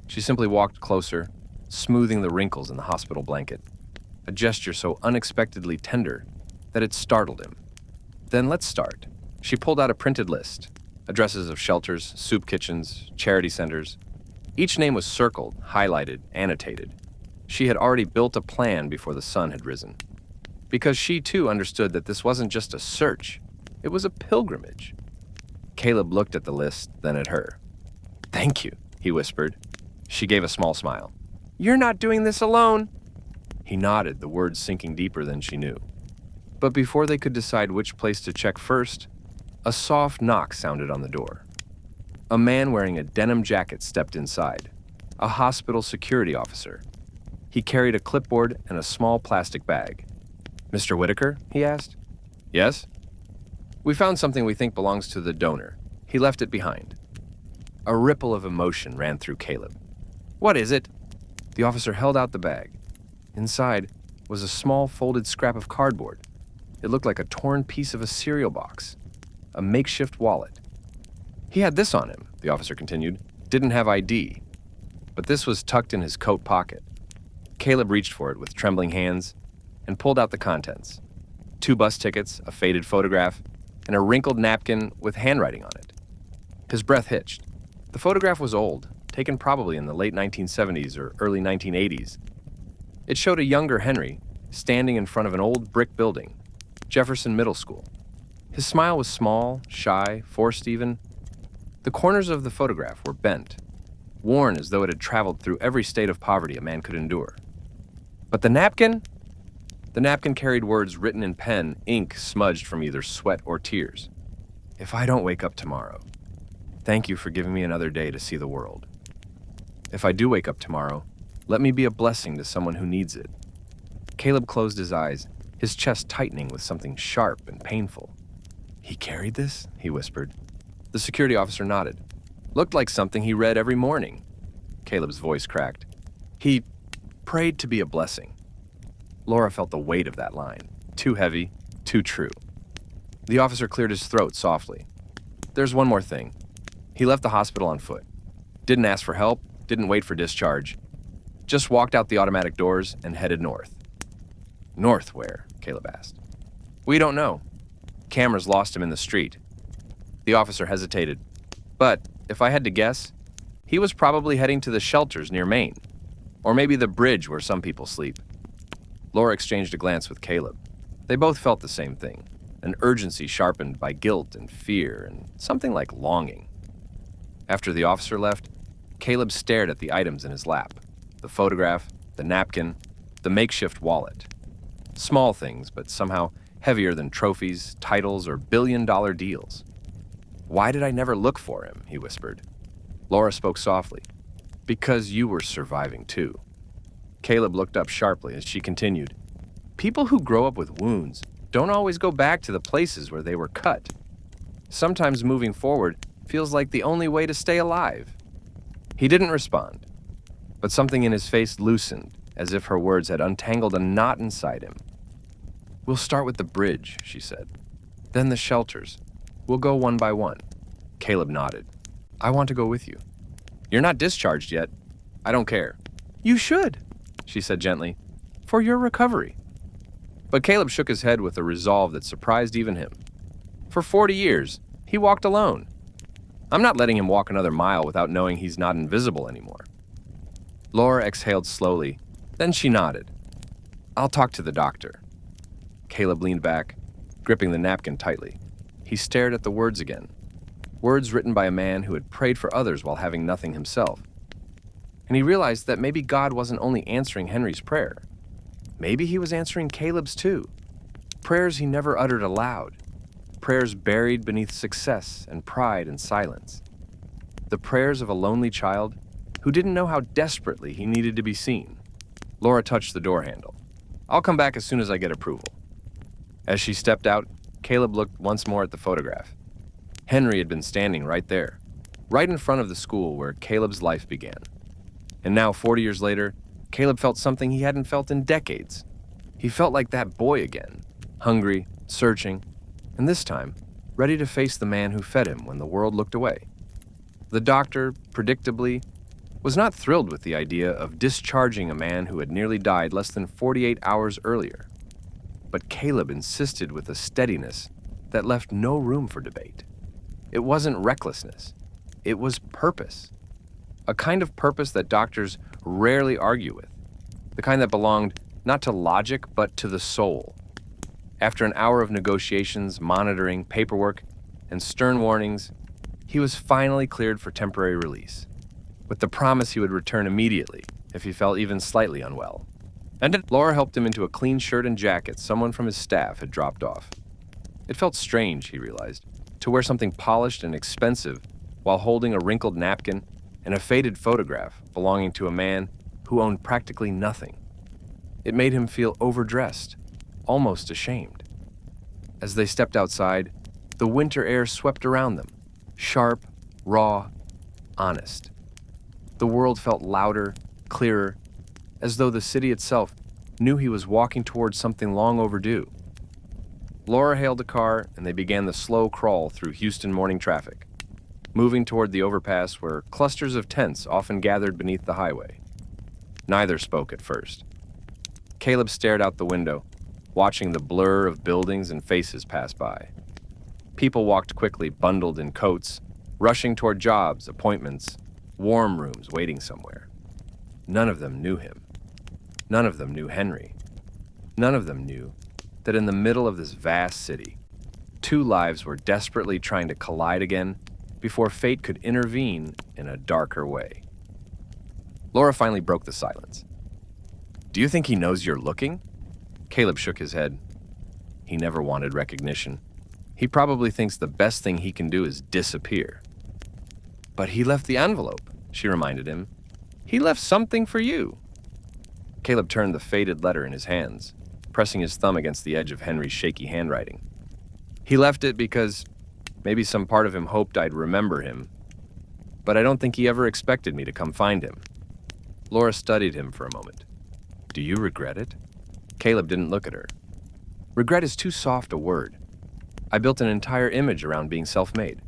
She simply walked closer, smoothing the wrinkles in the hospital blanket, a gesture so unexpectedly tender that it startled him. Then let's start. She pulled out a printed list, addresses of shelters, soup kitchens, charity centers. Each name was circled, highlighted, annotated. She had already built a plan before the sun had risen. Because she too understood that this wasn't just a search, it was a pilgrimage. Caleb looked at the list, then at her. Thank you, he whispered. She gave a small smile. You're not doing this alone. He nodded, the words sinking deeper than she knew. But before they could decide which place to check first, a soft knock sounded on the door. A man wearing a denim jacket stepped inside, a hospital security officer. He carried a clipboard and a small plastic bag. "Mr. Whittaker?" he asked. "Yes?" "We found something we think belongs to the donor. He left it behind." A ripple of emotion ran through Caleb. "What is it?" The officer held out the bag. Inside was a small folded scrap of cardboard. It looked like a torn piece of a cereal box, a makeshift wallet. "He had this on him," the officer continued. "Didn't have ID. But this was tucked in his coat pocket." Caleb reached for it with trembling hands and pulled out the contents. 2 bus tickets, a faded photograph, and a wrinkled napkin with handwriting on it. His breath hitched. The photograph was old, taken probably in the late 1970s or early 1980s. It showed a younger Henry standing in front of an old brick building, Jefferson Middle School. His smile was small, shy, forced even. The corners of the photograph were bent, worn as though it had traveled through every state of poverty a man could endure. But the napkin? The napkin carried words written in pen, ink smudged from either sweat or tears. "If I don't wake up tomorrow, thank you for giving me another day to see the world. If I do wake up tomorrow, let me be a blessing to someone who needs it." Caleb closed his eyes, his chest tightening with something sharp and painful. "He carried this?" he whispered. The security officer nodded. "Looked like something he read every morning." Caleb's voice cracked. "He prayed to be a blessing." Laura felt the weight of that line. Too heavy, too true. The officer cleared his throat softly. "There's one more thing. He left the hospital on foot. Didn't ask for help, didn't wait for discharge. Just walked out the automatic doors and headed north." "North where?" Caleb asked. "We don't know. Cameras lost him in the street." The officer hesitated. "But if I had to guess, he was probably heading to the shelters near Maine. Or maybe the bridge where some people sleep." Laura exchanged a glance with Caleb. They both felt the same thing, an urgency sharpened by guilt and fear and something like longing. After the officer left, Caleb stared at the items in his lap, the photograph, the napkin, the makeshift wallet. Small things, but somehow heavier than trophies, titles, or billion-dollar deals. "Why did I never look for him?" he whispered. Laura spoke softly. "Because you were surviving too." Caleb looked up sharply as she continued. "People who grow up with wounds don't always go back to the places where they were cut. Sometimes moving forward feels like the only way to stay alive." He didn't respond, but something in his face loosened, as if her words had untangled a knot inside him. "We'll start with the bridge," she said. "Then the shelters. We'll go one by one." Caleb nodded. "I want to go with you." "You're not discharged yet." "I don't care." "You should," she said gently, "for your recovery." But Caleb shook his head with a resolve that surprised even him. For 40 years, he walked alone. I'm not letting him walk another mile without knowing he's not invisible anymore. Laura exhaled slowly, then she nodded. "I'll talk to the doctor." Caleb leaned back, gripping the napkin tightly. He stared at the words again. Words written by a man who had prayed for others while having nothing himself. And he realized that maybe God wasn't only answering Henry's prayer. Maybe he was answering Caleb's too. Prayers he never uttered aloud. Prayers buried beneath success and pride and silence. The prayers of a lonely child who didn't know how desperately he needed to be seen. Laura touched the door handle. "I'll come back as soon as I get approval." As she stepped out, Caleb looked once more at the photograph. Henry had been standing right there, right in front of the school where Caleb's life began. And now, 40 years later, Caleb felt something he hadn't felt in decades. He felt like that boy again, hungry, searching, and this time, ready to face the man who fed him when the world looked away. The doctor, predictably, was not thrilled with the idea of discharging a man who had nearly died less than 48 hours earlier. But Caleb insisted with a steadiness that left no room for debate. It wasn't recklessness. It was purpose. A kind of purpose that doctors rarely argue with. The kind that belonged not to logic, but to the soul. After an hour of negotiations, monitoring, paperwork, and stern warnings, he was finally cleared for temporary release, with the promise he would return immediately if he felt even slightly unwell. And Laura helped him into a clean shirt and jacket someone from his staff had dropped off. It felt strange, he realized, to wear something polished and expensive while holding a wrinkled napkin and a faded photograph belonging to a man who owned practically nothing. It made him feel overdressed, almost ashamed. As they stepped outside, the winter air swept around them, sharp, raw, honest. The world felt louder, clearer, as though the city itself knew he was walking towards something long overdue. Laura hailed a car, and they began the slow crawl through Houston morning traffic, moving toward the overpass where clusters of tents often gathered beneath the highway. Neither spoke at first. Caleb stared out the window, watching the blur of buildings and faces pass by. People walked quickly, bundled in coats, rushing toward jobs, appointments, warm rooms waiting somewhere. None of them knew him. None of them knew Henry. None of them knew that in the middle of this vast city, two lives were desperately trying to collide again before fate could intervene in a darker way. Laura finally broke the silence. "Do you think he knows you're looking?" Caleb shook his head. He never wanted recognition. He probably thinks the best thing he can do is disappear. "But he left the envelope," she reminded him. "He left something for you." Caleb turned the faded letter in his hands, pressing his thumb against the edge of Henry's shaky handwriting. "He left it because maybe some part of him hoped I'd remember him, but I don't think he ever expected me to come find him." Laura studied him for a moment. "Do you regret it?" Caleb didn't look at her. "Regret is too soft a word. I built an entire image around being self-made,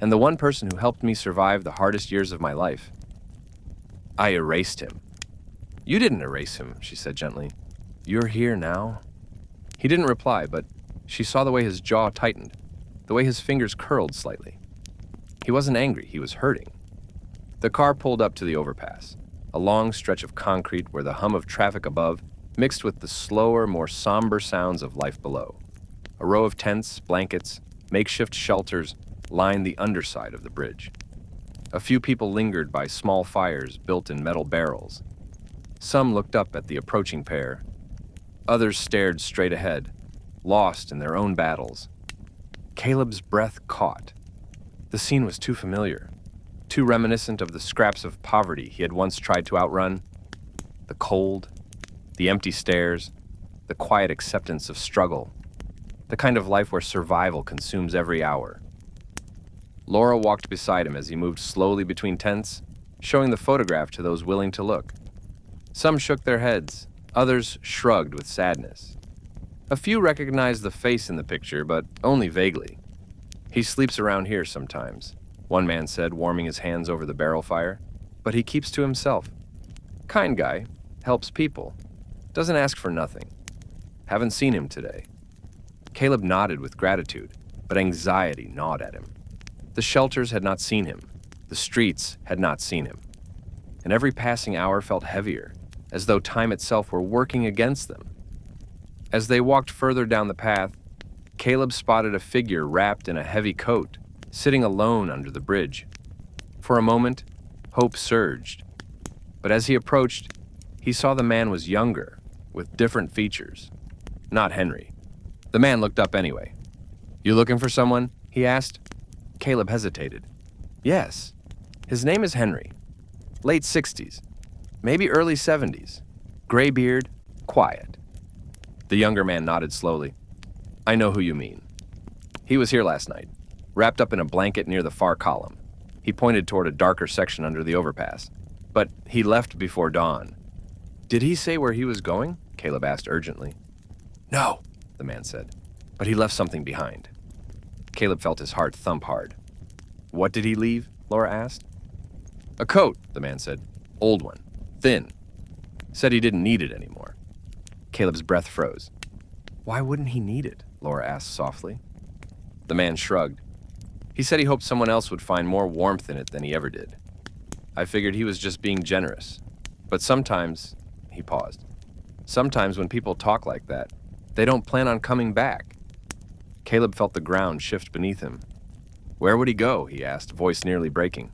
and the one person who helped me survive the hardest years of my life. I erased him." "You didn't erase him," she said gently. "You're here now." He didn't reply, but she saw the way his jaw tightened, the way his fingers curled slightly. He wasn't angry, he was hurting. The car pulled up to the overpass, a long stretch of concrete where the hum of traffic above mixed with the slower, more somber sounds of life below. A row of tents, blankets, makeshift shelters lined the underside of the bridge. A few people lingered by small fires built in metal barrels. Some looked up at the approaching pair. Others stared straight ahead, lost in their own battles. Caleb's breath caught. The scene was too familiar, too reminiscent of the scraps of poverty he had once tried to outrun. The cold, the empty stares, the quiet acceptance of struggle, the kind of life where survival consumes every hour. Laura walked beside him as he moved slowly between tents, showing the photograph to those willing to look. Some shook their heads, others shrugged with sadness. A few recognized the face in the picture, but only vaguely. "He sleeps around here sometimes," one man said, warming his hands over the barrel fire. "But he keeps to himself. Kind guy, helps people, doesn't ask for nothing. Haven't seen him today." Caleb nodded with gratitude, but anxiety gnawed at him. The shelters had not seen him. The streets had not seen him. And every passing hour felt heavier, as though time itself were working against them. As they walked further down the path, Caleb spotted a figure wrapped in a heavy coat, sitting alone under the bridge. For a moment, hope surged. But as he approached, he saw the man was younger, with different features. Not Henry. The man looked up anyway. "You looking for someone?" he asked. Caleb hesitated. "Yes. His name is Henry. Late 60s. Maybe early 70s. Gray beard, quiet." The younger man nodded slowly. "I know who you mean. He was here last night, wrapped up in a blanket near the far column." He pointed toward a darker section under the overpass. "But he left before dawn." "Did he say where he was going?" Caleb asked urgently. "No," the man said, "but he left something behind." Caleb felt his heart thump hard. "What did he leave?" Laura asked. "A coat," the man said. "Old one. Thin. Said he didn't need it anymore." Caleb's breath froze. "Why wouldn't he need it?" Laura asked softly. The man shrugged. "He said he hoped someone else would find more warmth in it than he ever did. I figured he was just being generous. But sometimes," he paused, "sometimes when people talk like that, they don't plan on coming back." Caleb felt the ground shift beneath him. "Where would he go?" he asked, voice nearly breaking.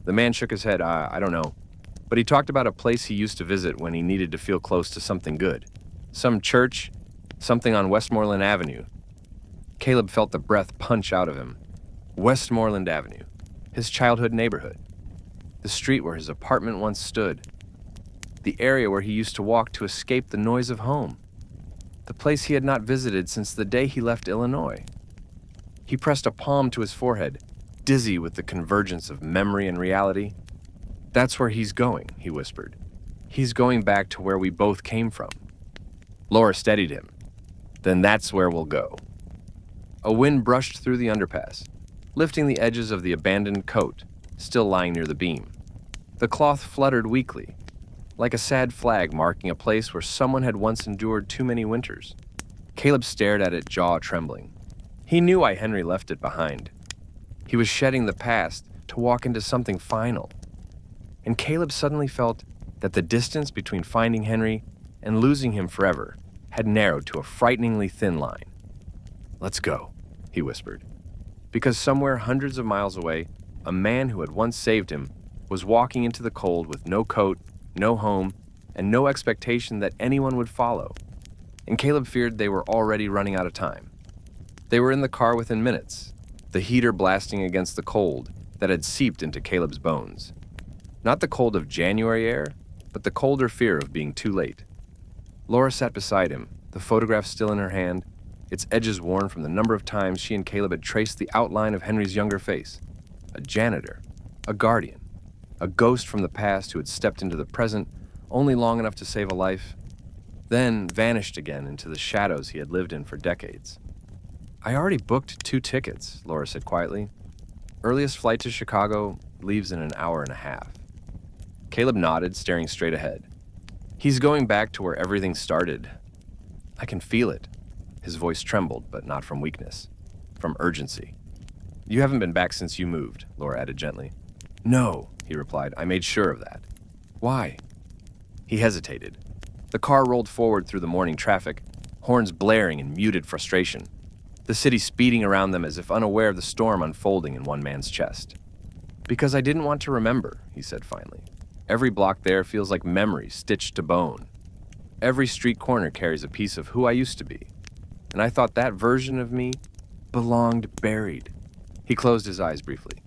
The man shook his head. I don't know. But he talked about a place he used to visit when he needed to feel close to something good. Some church, something on Westmoreland Avenue." Caleb felt the breath punch out of him. Westmoreland Avenue, his childhood neighborhood. The street where his apartment once stood. The area where he used to walk to escape the noise of home. The place he had not visited since the day he left Illinois. He pressed a palm to his forehead, dizzy with the convergence of memory and reality. "That's where he's going," he whispered. "He's going back to where we both came from." Laura steadied him. "Then that's where we'll go." A wind brushed through the underpass, lifting the edges of the abandoned coat, still lying near the beam. The cloth fluttered weakly, like a sad flag marking a place where someone had once endured too many winters. Caleb stared at it, jaw trembling. He knew why Henry left it behind. He was shedding the past to walk into something final. And Caleb suddenly felt that the distance between finding Henry and losing him forever had narrowed to a frighteningly thin line. "Let's go," he whispered. Because somewhere hundreds of miles away, a man who had once saved him was walking into the cold with no coat, no home, and no expectation that anyone would follow. And Caleb feared they were already running out of time. They were in the car within minutes, the heater blasting against the cold that had seeped into Caleb's bones. Not the cold of January air, but the colder fear of being too late. Laura sat beside him, the photograph still in her hand, its edges worn from the number of times she and Caleb had traced the outline of Henry's younger face. A janitor, a guardian, a ghost from the past who had stepped into the present only long enough to save a life, then vanished again into the shadows he had lived in for decades. "I already booked 2 tickets," Laura said quietly. "Earliest flight to Chicago leaves in an hour and a half." Caleb nodded, staring straight ahead. "He's going back to where everything started. I can feel it." His voice trembled, but not from weakness, from urgency. "You haven't been back since you moved," Laura added gently. "No," he replied. "I made sure of that." "Why?" He hesitated. The car rolled forward through the morning traffic, horns blaring in muted frustration, the city speeding around them as if unaware of the storm unfolding in one man's chest. "Because I didn't want to remember," he said finally. "Every block there feels like memory stitched to bone. Every street corner carries a piece of who I used to be. And I thought that version of me belonged buried." He closed his eyes briefly.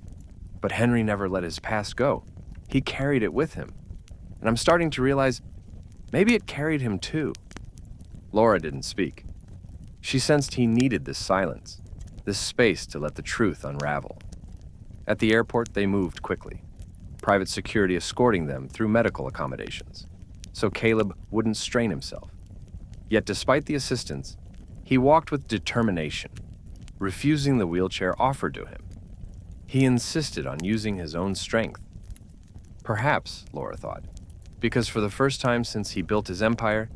"But Henry never let his past go. He carried it with him. And I'm starting to realize maybe it carried him too." Laura didn't speak. She sensed he needed this silence, this space to let the truth unravel. At the airport, they moved quickly, private security escorting them through medical accommodations, so Caleb wouldn't strain himself. Yet despite the assistance, he walked with determination, refusing the wheelchair offered to him. He insisted on using his own strength. Perhaps, Laura thought, because for the first time since he built his empire,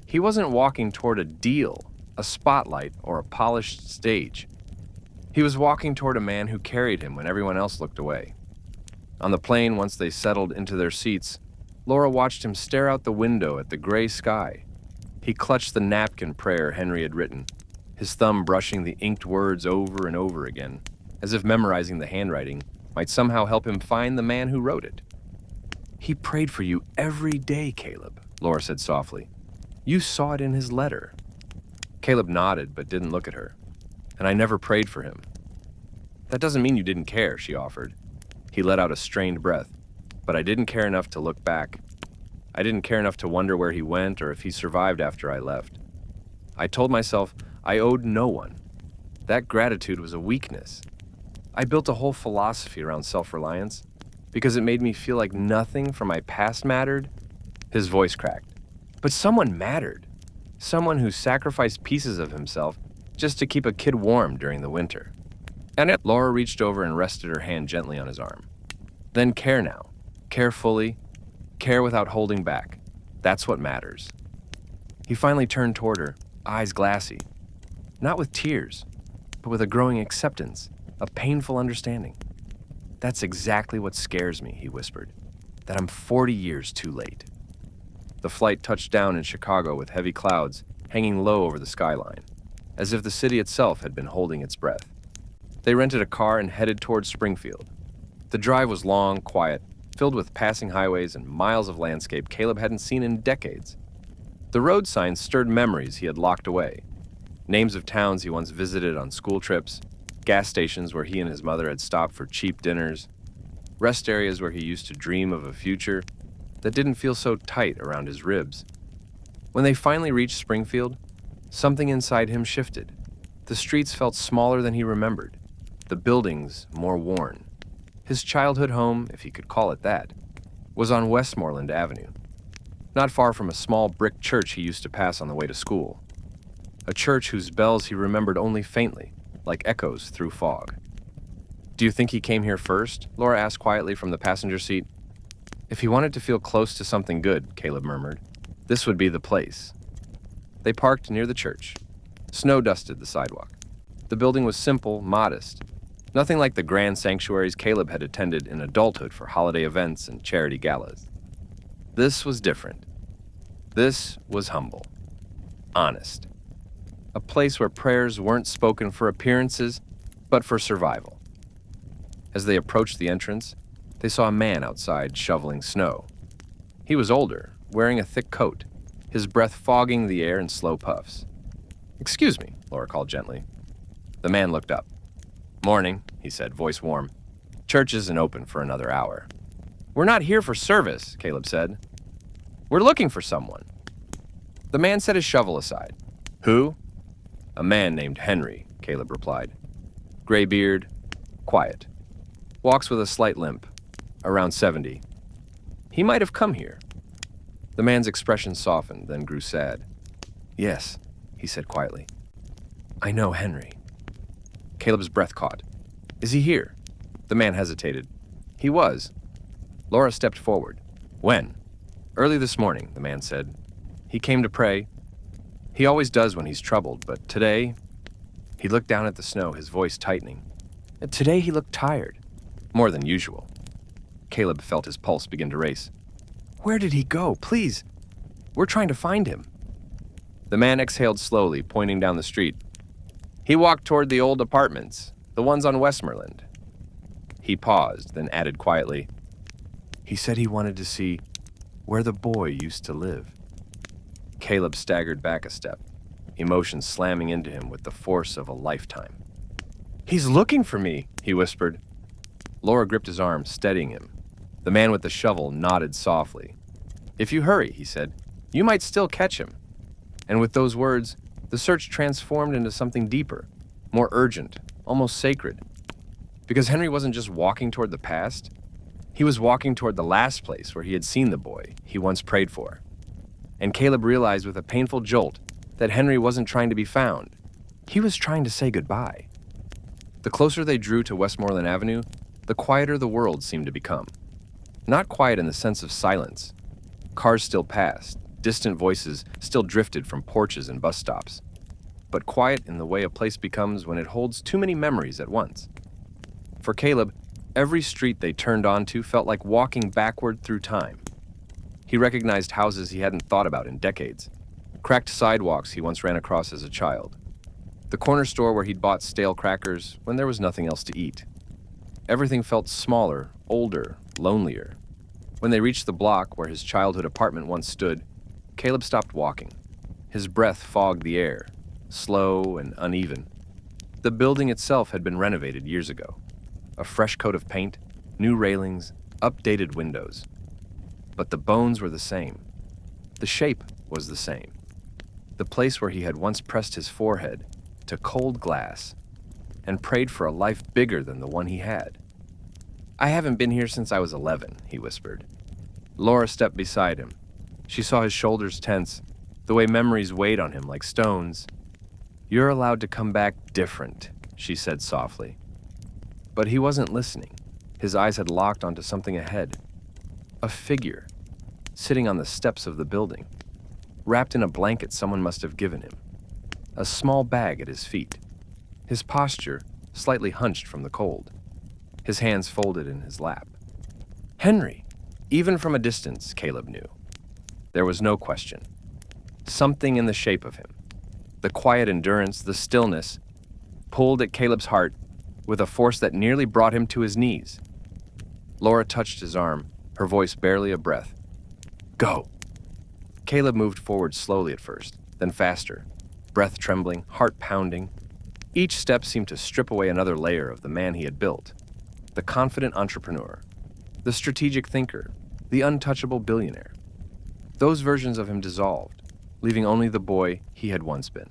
he wasn't walking toward a deal, a spotlight, or a polished stage. He was walking toward a man who carried him when everyone else looked away. On the plane, once they settled into their seats, Laura watched him stare out the window at the gray sky. He clutched the napkin prayer Henry had written, his thumb brushing the inked words over and over again, as if memorizing the handwriting might somehow help him find the man who wrote it. "He prayed for you every day, Caleb," Laura said softly. "You saw it in his letter." Caleb nodded but didn't look at her. "And I never prayed for him." "That doesn't mean you didn't care," she offered. He let out a strained breath. "But I didn't care enough to look back. I didn't care enough to wonder where he went or if he survived after I left. I told myself I owed no one. That gratitude was a weakness. I built a whole philosophy around self-reliance because it made me feel like nothing from my past mattered." His voice cracked. "But someone mattered. Someone who sacrificed pieces of himself just to keep a kid warm during the winter." And Laura reached over and rested her hand gently on his arm. "Then care now. Care fully. Care without holding back. That's what matters." He finally turned toward her, eyes glassy. Not with tears, but with a growing acceptance, a painful understanding. "That's exactly what scares me," he whispered. "That I'm 40 years too late." The flight touched down in Chicago with heavy clouds hanging low over the skyline, as if the city itself had been holding its breath. They rented a car and headed towards Springfield. The drive was long, quiet, filled with passing highways and miles of landscape Caleb hadn't seen in decades. The road signs stirred memories he had locked away, names of towns he once visited on school trips, gas stations where he and his mother had stopped for cheap dinners. rest areas where he used to dream of a future that didn't feel so tight around his ribs. When they finally reached Springfield, something inside him shifted. The streets felt smaller than he remembered, the buildings more worn. His childhood home, if he could call it that, was on Westmoreland Avenue, not far from a small brick church he used to pass on the way to school. A church whose bells he remembered only faintly, like echoes through fog. "Do you think he came here first?" Laura asked quietly from the passenger seat. "If he wanted to feel close to something good," Caleb murmured, "this would be the place." They parked near the church. Snow dusted the sidewalk. The building was simple, modest, nothing like the grand sanctuaries Caleb had attended in adulthood for holiday events and charity galas. This was different. This was humble, honest. A place where prayers weren't spoken for appearances, but for survival. As they approached the entrance, they saw a man outside shoveling snow. He was older, wearing a thick coat, his breath fogging the air in slow puffs. "Excuse me," Laura called gently. The man looked up. "Morning," he said, voice warm. "Church isn't open for another hour." "We're not here for service," Caleb said. "We're looking for someone." The man set his shovel aside. "Who?" "A man named Henry," Caleb replied. "Gray beard, quiet. Walks with a slight limp, around 70. He might have come here." The man's expression softened, then grew sad. "Yes," he said quietly. "I know Henry." Caleb's breath caught. "Is he here?" The man hesitated. "He was." Laura stepped forward. "When?" "Early this morning," the man said. "He came to pray. He always does when he's troubled, but today..." He looked down at the snow, his voice tightening. "Today he looked tired. More than usual." Caleb felt his pulse begin to race. "Where did he go? Please. We're trying to find him." The man exhaled slowly, pointing down the street. "He walked toward the old apartments, the ones on Westmoreland." He paused, then added quietly, "He said he wanted to see where the boy used to live." Caleb staggered back a step, emotion slamming into him with the force of a lifetime. "He's looking for me," he whispered. Laura gripped his arm, steadying him. The man with the shovel nodded softly. "If you hurry," he said, "you might still catch him." And with those words, the search transformed into something deeper, more urgent, almost sacred. Because Henry wasn't just walking toward the past, he was walking toward the last place where he had seen the boy he once prayed for. And Caleb realized with a painful jolt that Henry wasn't trying to be found. He was trying to say goodbye. The closer they drew to Westmoreland Avenue, the quieter the world seemed to become. Not quiet in the sense of silence. Cars still passed, distant voices still drifted from porches and bus stops. But quiet in the way a place becomes when it holds too many memories at once. For Caleb, every street they turned onto felt like walking backward through time. He recognized houses he hadn't thought about in decades, cracked sidewalks he once ran across as a child, the corner store where he'd bought stale crackers when there was nothing else to eat. Everything felt smaller, older, lonelier. When they reached the block where his childhood apartment once stood, Caleb stopped walking. His breath fogged the air, slow and uneven. The building itself had been renovated years ago. A fresh coat of paint, new railings, updated windows. But the bones were the same. The shape was the same. The place where he had once pressed his forehead to cold glass and prayed for a life bigger than the one he had. "I haven't been here since I was 11, he whispered. Laura stepped beside him. She saw his shoulders tense, the way memories weighed on him like stones. "You're allowed to come back different," she said softly. But he wasn't listening. His eyes had locked onto something ahead. A figure, sitting on the steps of the building, wrapped in a blanket someone must have given him. A small bag at his feet. His posture slightly hunched from the cold. His hands folded in his lap. Henry! Even from a distance, Caleb knew. There was no question. Something in the shape of him, the quiet endurance, the stillness, pulled at Caleb's heart with a force that nearly brought him to his knees. Laura touched his arm, her voice barely a breath. "Go!" Caleb moved forward slowly at first, then faster, breath trembling, heart pounding. Each step seemed to strip away another layer of the man he had built, the confident entrepreneur, The strategic thinker, the untouchable billionaire. Those versions of him dissolved, leaving only the boy he had once been.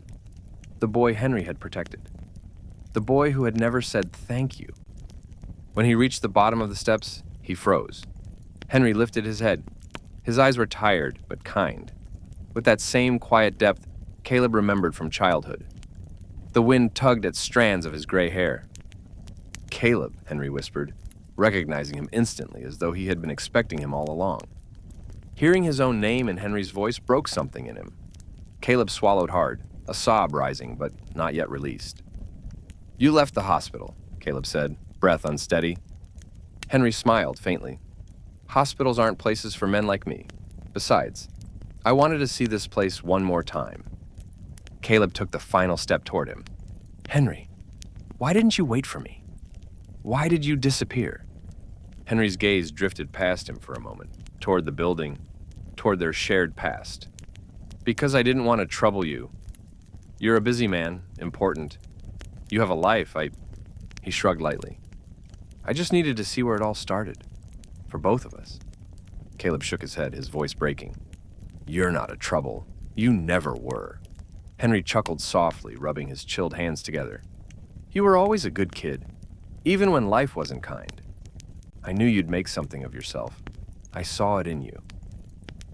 The boy Henry had protected. The boy who had never said thank you. When he reached the bottom of the steps, he froze. Henry lifted his head. His eyes were tired, but kind. With that same quiet depth Caleb remembered from childhood. The wind tugged at strands of his gray hair. "Caleb," Henry whispered, recognizing him instantly as though he had been expecting him all along. Hearing his own name in Henry's voice broke something in him. Caleb swallowed hard, a sob rising, but not yet released. "You left the hospital," Caleb said, breath unsteady. Henry smiled faintly. "Hospitals aren't places for men like me. Besides, I wanted to see this place one more time." Caleb took the final step toward him. "Henry, why didn't you wait for me? Why did you disappear?" Henry's gaze drifted past him for a moment, toward the building, toward their shared past. "Because I didn't want to trouble you. You're a busy man, important. You have a life, He shrugged lightly. "I just needed to see where it all started. For both of us." Caleb shook his head, his voice breaking. "You're not a trouble. You never were." Henry chuckled softly, rubbing his chilled hands together. "You were always a good kid, even when life wasn't kind. I knew you'd make something of yourself. I saw it in you."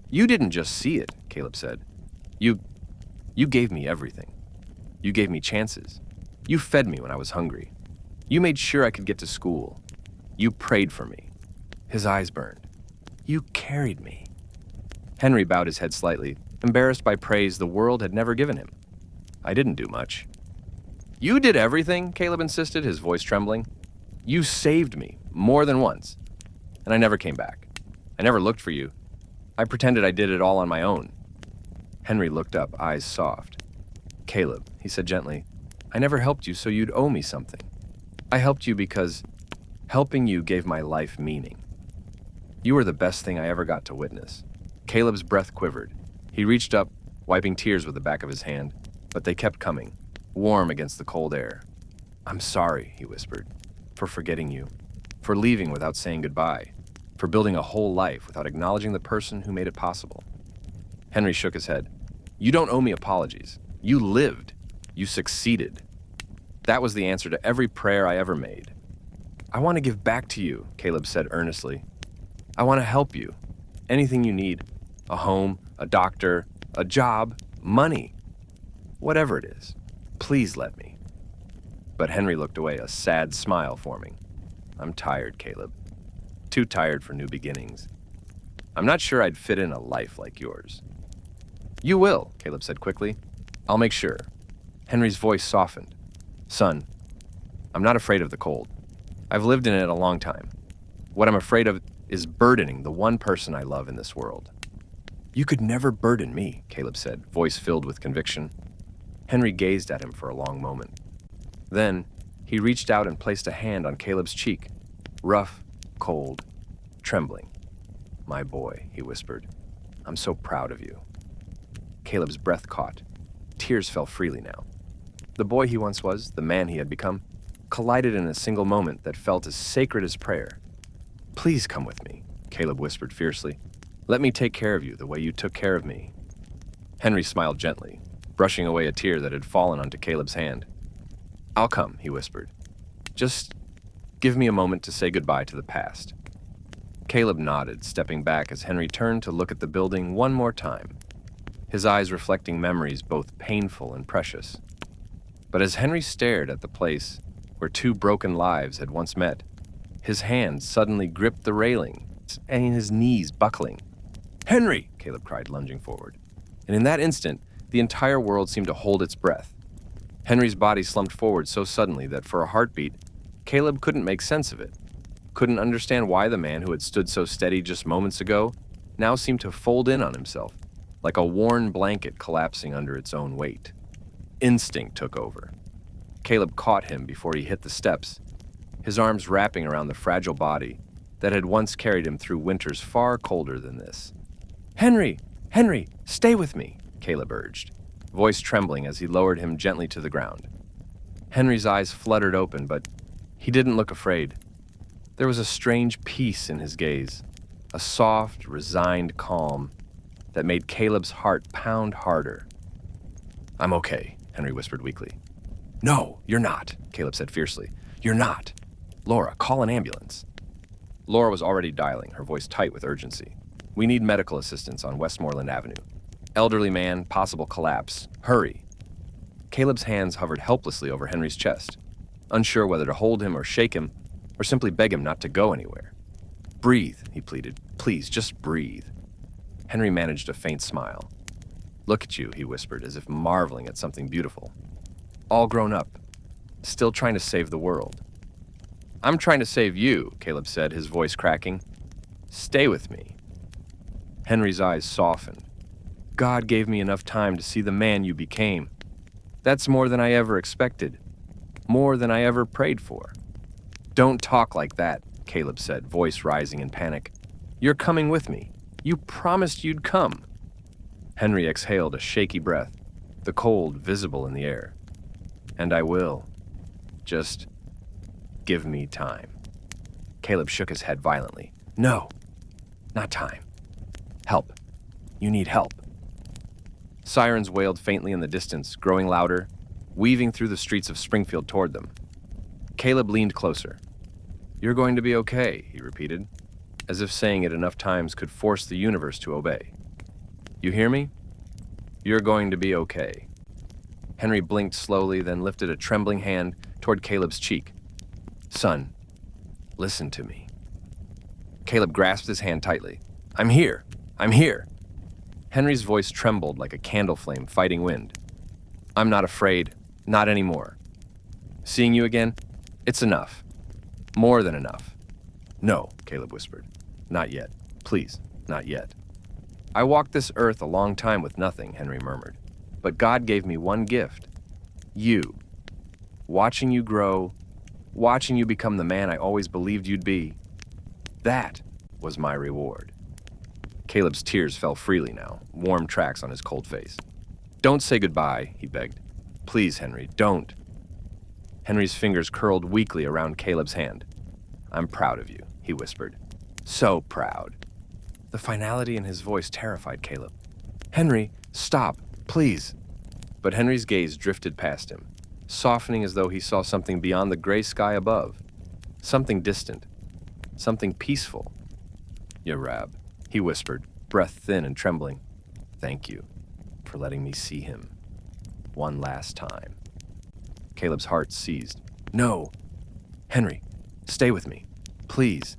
"You didn't just see it," Caleb said. You gave me everything. You gave me chances. You fed me when I was hungry. You made sure I could get to school. You prayed for me." His eyes burned. "You carried me." Henry bowed his head slightly, embarrassed by praise the world had never given him. "I didn't do much." "You did everything," Caleb insisted, his voice trembling. "You saved me, more than once. And I never came back. I never looked for you. I pretended I did it all on my own." Henry looked up, eyes soft. "Caleb," he said gently, "I never helped you so you'd owe me something. I helped you because helping you gave my life meaning. You were the best thing I ever got to witness." Caleb's breath quivered. He reached up, wiping tears with the back of his hand, but they kept coming, warm against the cold air. "I'm sorry," he whispered, "for forgetting you, for leaving without saying goodbye, for building a whole life without acknowledging the person who made it possible." Henry shook his head. "You don't owe me apologies. You lived. You succeeded. That was the answer to every prayer I ever made." "I want to give back to you," Caleb said earnestly. "I want to help you. Anything you need. A home, a doctor, a job, money. Whatever it is. Please let me." But Henry looked away, a sad smile forming. "I'm tired, Caleb. Too tired for new beginnings. I'm not sure I'd fit in a life like yours." "You will," Caleb said quickly. "I'll make sure." Henry's voice softened. "Son, I'm not afraid of the cold. I've lived in it a long time. What I'm afraid of is burdening the one person I love in this world." "You could never burden me," Caleb said, voice filled with conviction. Henry gazed at him for a long moment. Then, he reached out and placed a hand on Caleb's cheek, rough, cold, trembling. "My boy," he whispered, "I'm so proud of you." Caleb's breath caught. Tears fell freely now. The boy he once was, the man he had become, collided in a single moment that felt as sacred as prayer. "Please come with me," Caleb whispered fiercely. "Let me take care of you the way you took care of me." Henry smiled gently, brushing away a tear that had fallen onto Caleb's hand. "I'll come," he whispered. "Just give me a moment to say goodbye to the past." Caleb nodded, stepping back as Henry turned to look at the building one more time, his eyes reflecting memories both painful and precious. But as Henry stared at the place where two broken lives had once met, his hand suddenly gripped the railing, and his knees buckling. "Henry!" Caleb cried, lunging forward. And in that instant, the entire world seemed to hold its breath. Henry's body slumped forward so suddenly that for a heartbeat, Caleb couldn't make sense of it, couldn't understand why the man who had stood so steady just moments ago now seemed to fold in on himself, like a worn blanket collapsing under its own weight. Instinct took over. Caleb caught him before he hit the steps, his arms wrapping around the fragile body that had once carried him through winters far colder than this. "Henry! Henry! Stay with me!" Caleb urged, voice trembling as he lowered him gently to the ground. Henry's eyes fluttered open, but he didn't look afraid. There was a strange peace in his gaze, a soft, resigned calm that made Caleb's heart pound harder. "I'm okay," Henry whispered weakly. "No, you're not," Caleb said fiercely. "You're not. Laura, call an ambulance." Laura was already dialing, her voice tight with urgency. "We need medical assistance on Westmoreland Avenue. Elderly man, possible collapse. Hurry." Caleb's hands hovered helplessly over Henry's chest, unsure whether to hold him or shake him, or simply beg him not to go anywhere. "Breathe," he pleaded. "Please, just breathe." Henry managed a faint smile. "Look at you," he whispered, as if marveling at something beautiful. "All grown up, still trying to save the world." "I'm trying to save you," Caleb said, his voice cracking. "Stay with me." Henry's eyes softened. "God gave me enough time to see the man you became. That's more than I ever expected, more than I ever prayed for." "Don't talk like that," Caleb said, voice rising in panic. "You're coming with me. You promised you'd come." Henry exhaled a shaky breath, the cold visible in the air. "And I will. Just give me time." Caleb shook his head violently. "No, not time. Help. You need help." Sirens wailed faintly in the distance, growing louder, weaving through the streets of Springfield toward them. Caleb leaned closer. "You're going to be okay," he repeated, as if saying it enough times could force the universe to obey. "You hear me? You're going to be okay." Henry blinked slowly, then lifted a trembling hand toward Caleb's cheek. "Son, listen to me." Caleb grasped his hand tightly. "I'm here. I'm here." Henry's voice trembled like a candle flame fighting wind. "I'm not afraid. Not anymore. Seeing you again, it's enough. More than enough." "No," Caleb whispered. "Not yet. Please, not yet." "I walked this earth a long time with nothing," Henry murmured. "But God gave me one gift. You. Watching you grow, watching you become the man I always believed you'd be. That was my reward." Caleb's tears fell freely now, warm tracks on his cold face. "Don't say goodbye," he begged. "Please, Henry, don't." Henry's fingers curled weakly around Caleb's hand. "I'm proud of you," he whispered. "So proud." The finality in his voice terrified Caleb. "Henry, stop, please." But Henry's gaze drifted past him, softening as though he saw something beyond the gray sky above. Something distant. Something peaceful. "Yarab," he whispered, breath thin and trembling. "Thank you for letting me see him. One last time." Caleb's heart seized. "No! Henry, stay with me. Please."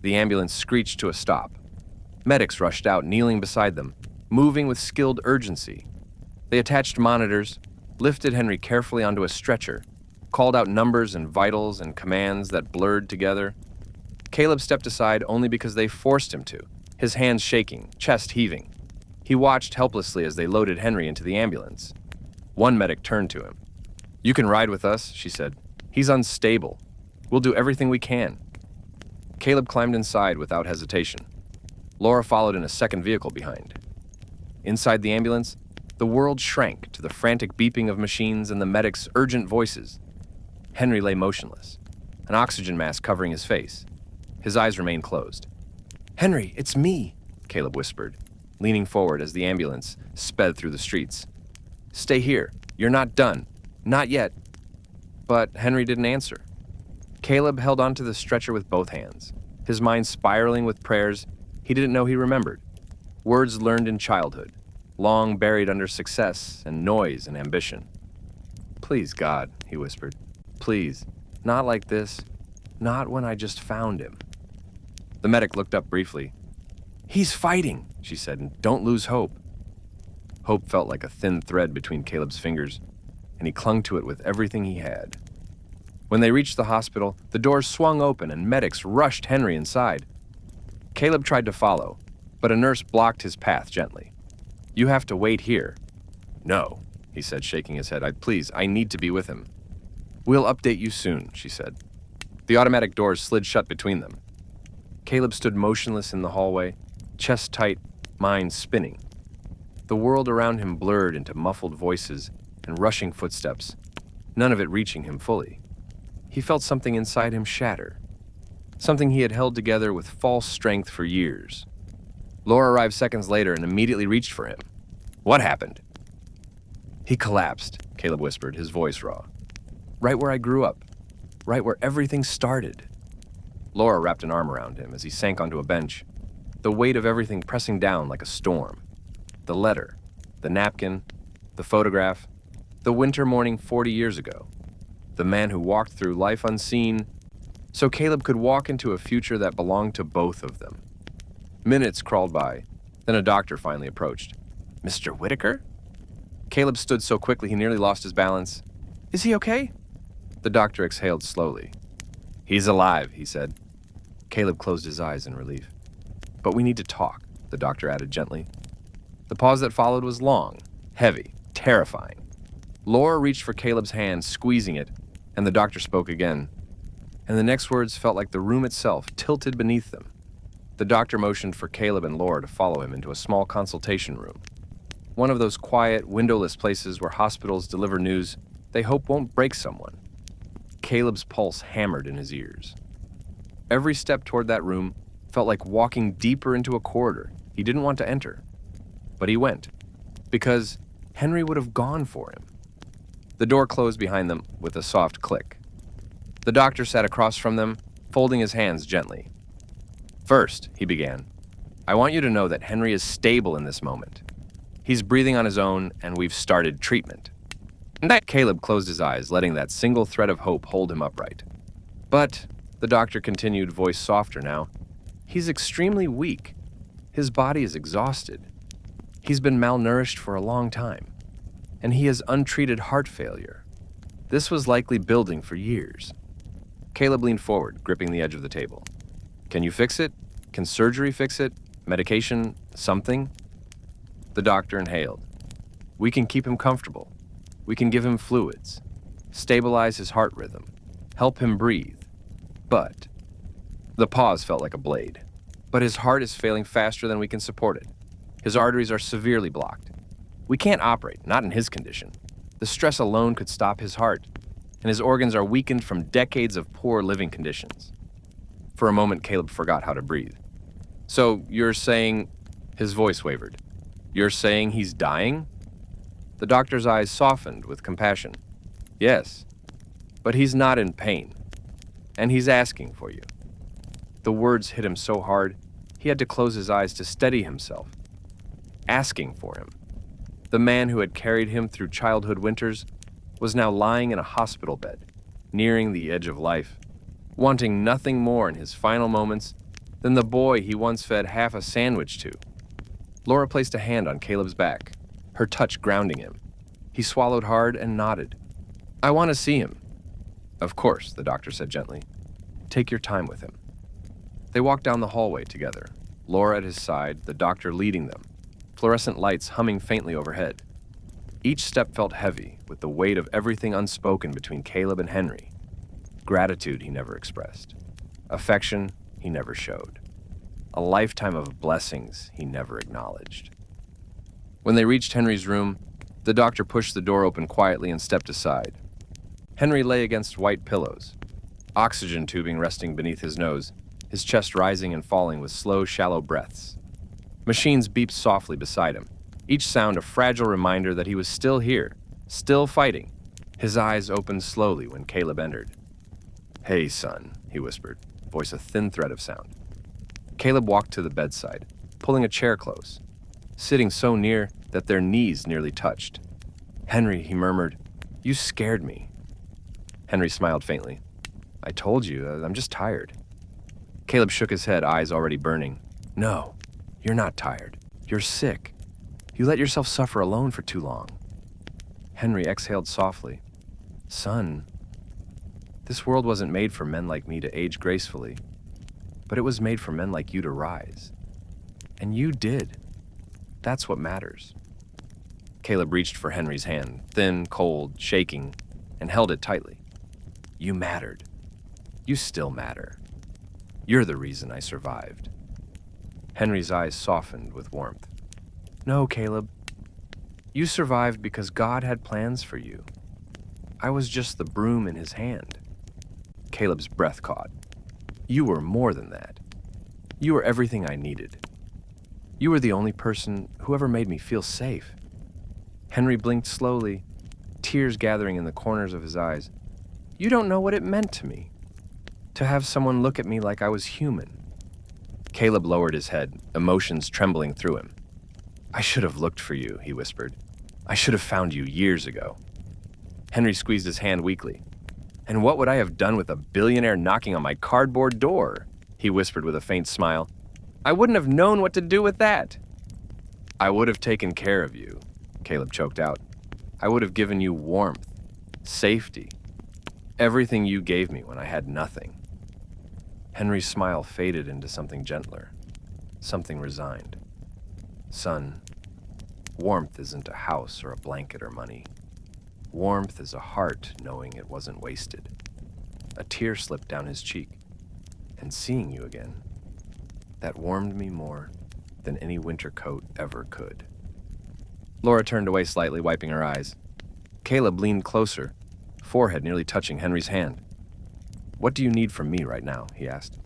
The ambulance screeched to a stop. Medics rushed out, kneeling beside them, moving with skilled urgency. They attached monitors, lifted Henry carefully onto a stretcher, called out numbers and vitals and commands that blurred together. Caleb stepped aside only because they forced him to, his hands shaking, chest heaving. He watched helplessly as they loaded Henry into the ambulance. One medic turned to him. "You can ride with us," she said. "He's unstable. We'll do everything we can." Caleb climbed inside without hesitation. Laura followed in a second vehicle behind. Inside the ambulance, the world shrank to the frantic beeping of machines and the medics' urgent voices. Henry lay motionless, an oxygen mask covering his face. His eyes remained closed. "Henry, it's me," Caleb whispered, leaning forward as the ambulance sped through the streets. "Stay here. You're not done. Not yet." But Henry didn't answer. Caleb held onto the stretcher with both hands, his mind spiraling with prayers he didn't know he remembered. Words learned in childhood, long buried under success and noise and ambition. "Please, God," he whispered. "Please, not like this. Not when I just found him." The medic looked up briefly. "He's fighting," she said, "and don't lose hope." Hope felt like a thin thread between Caleb's fingers, and he clung to it with everything he had. When they reached the hospital, the doors swung open and medics rushed Henry inside. Caleb tried to follow, but a nurse blocked his path gently. "You have to wait here." "No," he said, shaking his head. Please, I need to be with him." "We'll update you soon," she said. The automatic doors slid shut between them. Caleb stood motionless in the hallway, chest tight, mind spinning. The world around him blurred into muffled voices and rushing footsteps, none of it reaching him fully. He felt something inside him shatter, something he had held together with false strength for years. Laura arrived seconds later and immediately reached for him. What happened? He collapsed, Caleb whispered, his voice raw. Right where I grew up. Right where everything started. Laura wrapped an arm around him as he sank onto a bench, the weight of everything pressing down like a storm. The letter, the napkin, the photograph, the winter morning 40 years ago. The man who walked through life unseen, so Caleb could walk into a future that belonged to both of them. Minutes crawled by, then a doctor finally approached. Mr. Whittaker? Caleb stood so quickly he nearly lost his balance. Is he okay? The doctor exhaled slowly. He's alive, he said. Caleb closed his eyes in relief. But we need to talk, the doctor added gently. The pause that followed was long, heavy, terrifying. Laura reached for Caleb's hand, squeezing it, and the doctor spoke again. And the next words felt like the room itself tilted beneath them. The doctor motioned for Caleb and Laura to follow him into a small consultation room. One of those quiet, windowless places where hospitals deliver news they hope won't break someone. Caleb's pulse hammered in his ears. Every step toward that room felt like walking deeper into a corridor he didn't want to enter. But he went, because Henry would have gone for him. The door closed behind them with a soft click. The doctor sat across from them, folding his hands gently. First, he began, I want you to know that Henry is stable in this moment. He's breathing on his own, and we've started treatment. And that Caleb closed his eyes, letting that single thread of hope hold him upright. But, the doctor continued, voice softer now, he's extremely weak. His body is exhausted. He's been malnourished for a long time, and he has untreated heart failure. This was likely building for years. Caleb leaned forward, gripping the edge of the table. Can you fix it? Can surgery fix it? Medication? Something? The doctor inhaled. We can keep him comfortable. We can give him fluids, stabilize his heart rhythm, help him breathe. But, the pause felt like a blade. But his heart is failing faster than we can support it. His arteries are severely blocked. We can't operate, not in his condition. The stress alone could stop his heart, and his organs are weakened from decades of poor living conditions. For a moment, Caleb forgot how to breathe. So, you're saying... His voice wavered. You're saying he's dying? The doctor's eyes softened with compassion. Yes, but he's not in pain, and he's asking for you. The words hit him so hard, he had to close his eyes to steady himself. Asking for him. The man who had carried him through childhood winters was now lying in a hospital bed, nearing the edge of life, wanting nothing more in his final moments than the boy he once fed half a sandwich to. Laura placed a hand on Caleb's back, her touch grounding him. He swallowed hard and nodded. I want to see him. Of course, the doctor said gently. Take your time with him. They walked down the hallway together, Laura at his side, the doctor leading them, fluorescent lights humming faintly overhead. Each step felt heavy, with the weight of everything unspoken between Caleb and Henry. Gratitude he never expressed. Affection he never showed. A lifetime of blessings he never acknowledged. When they reached Henry's room, the doctor pushed the door open quietly and stepped aside. Henry lay against white pillows, oxygen tubing resting beneath his nose, his chest rising and falling with slow, shallow breaths. Machines beeped softly beside him, each sound a fragile reminder that he was still here, still fighting. His eyes opened slowly when Caleb entered. Hey, son, he whispered, voice a thin thread of sound. Caleb walked to the bedside, pulling a chair close, sitting so near that their knees nearly touched. Henry, he murmured, you scared me. Henry smiled faintly. I told you, I'm just tired. Caleb shook his head, eyes already burning. No, you're not tired. You're sick. You let yourself suffer alone for too long. Henry exhaled softly. Son, this world wasn't made for men like me to age gracefully, but it was made for men like you to rise. And you did. That's what matters. Caleb reached for Henry's hand, thin, cold, shaking, and held it tightly. You mattered. You still matter. You're the reason I survived. Henry's eyes softened with warmth. No, Caleb. You survived because God had plans for you. I was just the broom in his hand. Caleb's breath caught. You were more than that. You were everything I needed. You were the only person who ever made me feel safe." Henry blinked slowly, tears gathering in the corners of his eyes. "You don't know what it meant to me, to have someone look at me like I was human." Caleb lowered his head, emotions trembling through him. "I should have looked for you," he whispered. "I should have found you years ago." Henry squeezed his hand weakly. "And what would I have done with a billionaire knocking on my cardboard door?" he whispered with a faint smile. "I wouldn't have known what to do with that." "I would have taken care of you," Caleb choked out. "I would have given you warmth, safety, everything you gave me when I had nothing." Henry's smile faded into something gentler, something resigned. "Son, warmth isn't a house or a blanket or money. Warmth is a heart knowing it wasn't wasted." A tear slipped down his cheek. "And seeing you again, that warmed me more than any winter coat ever could." Laura turned away slightly, wiping her eyes. Caleb leaned closer, forehead nearly touching Henry's hand. "What do you need from me right now?" he asked.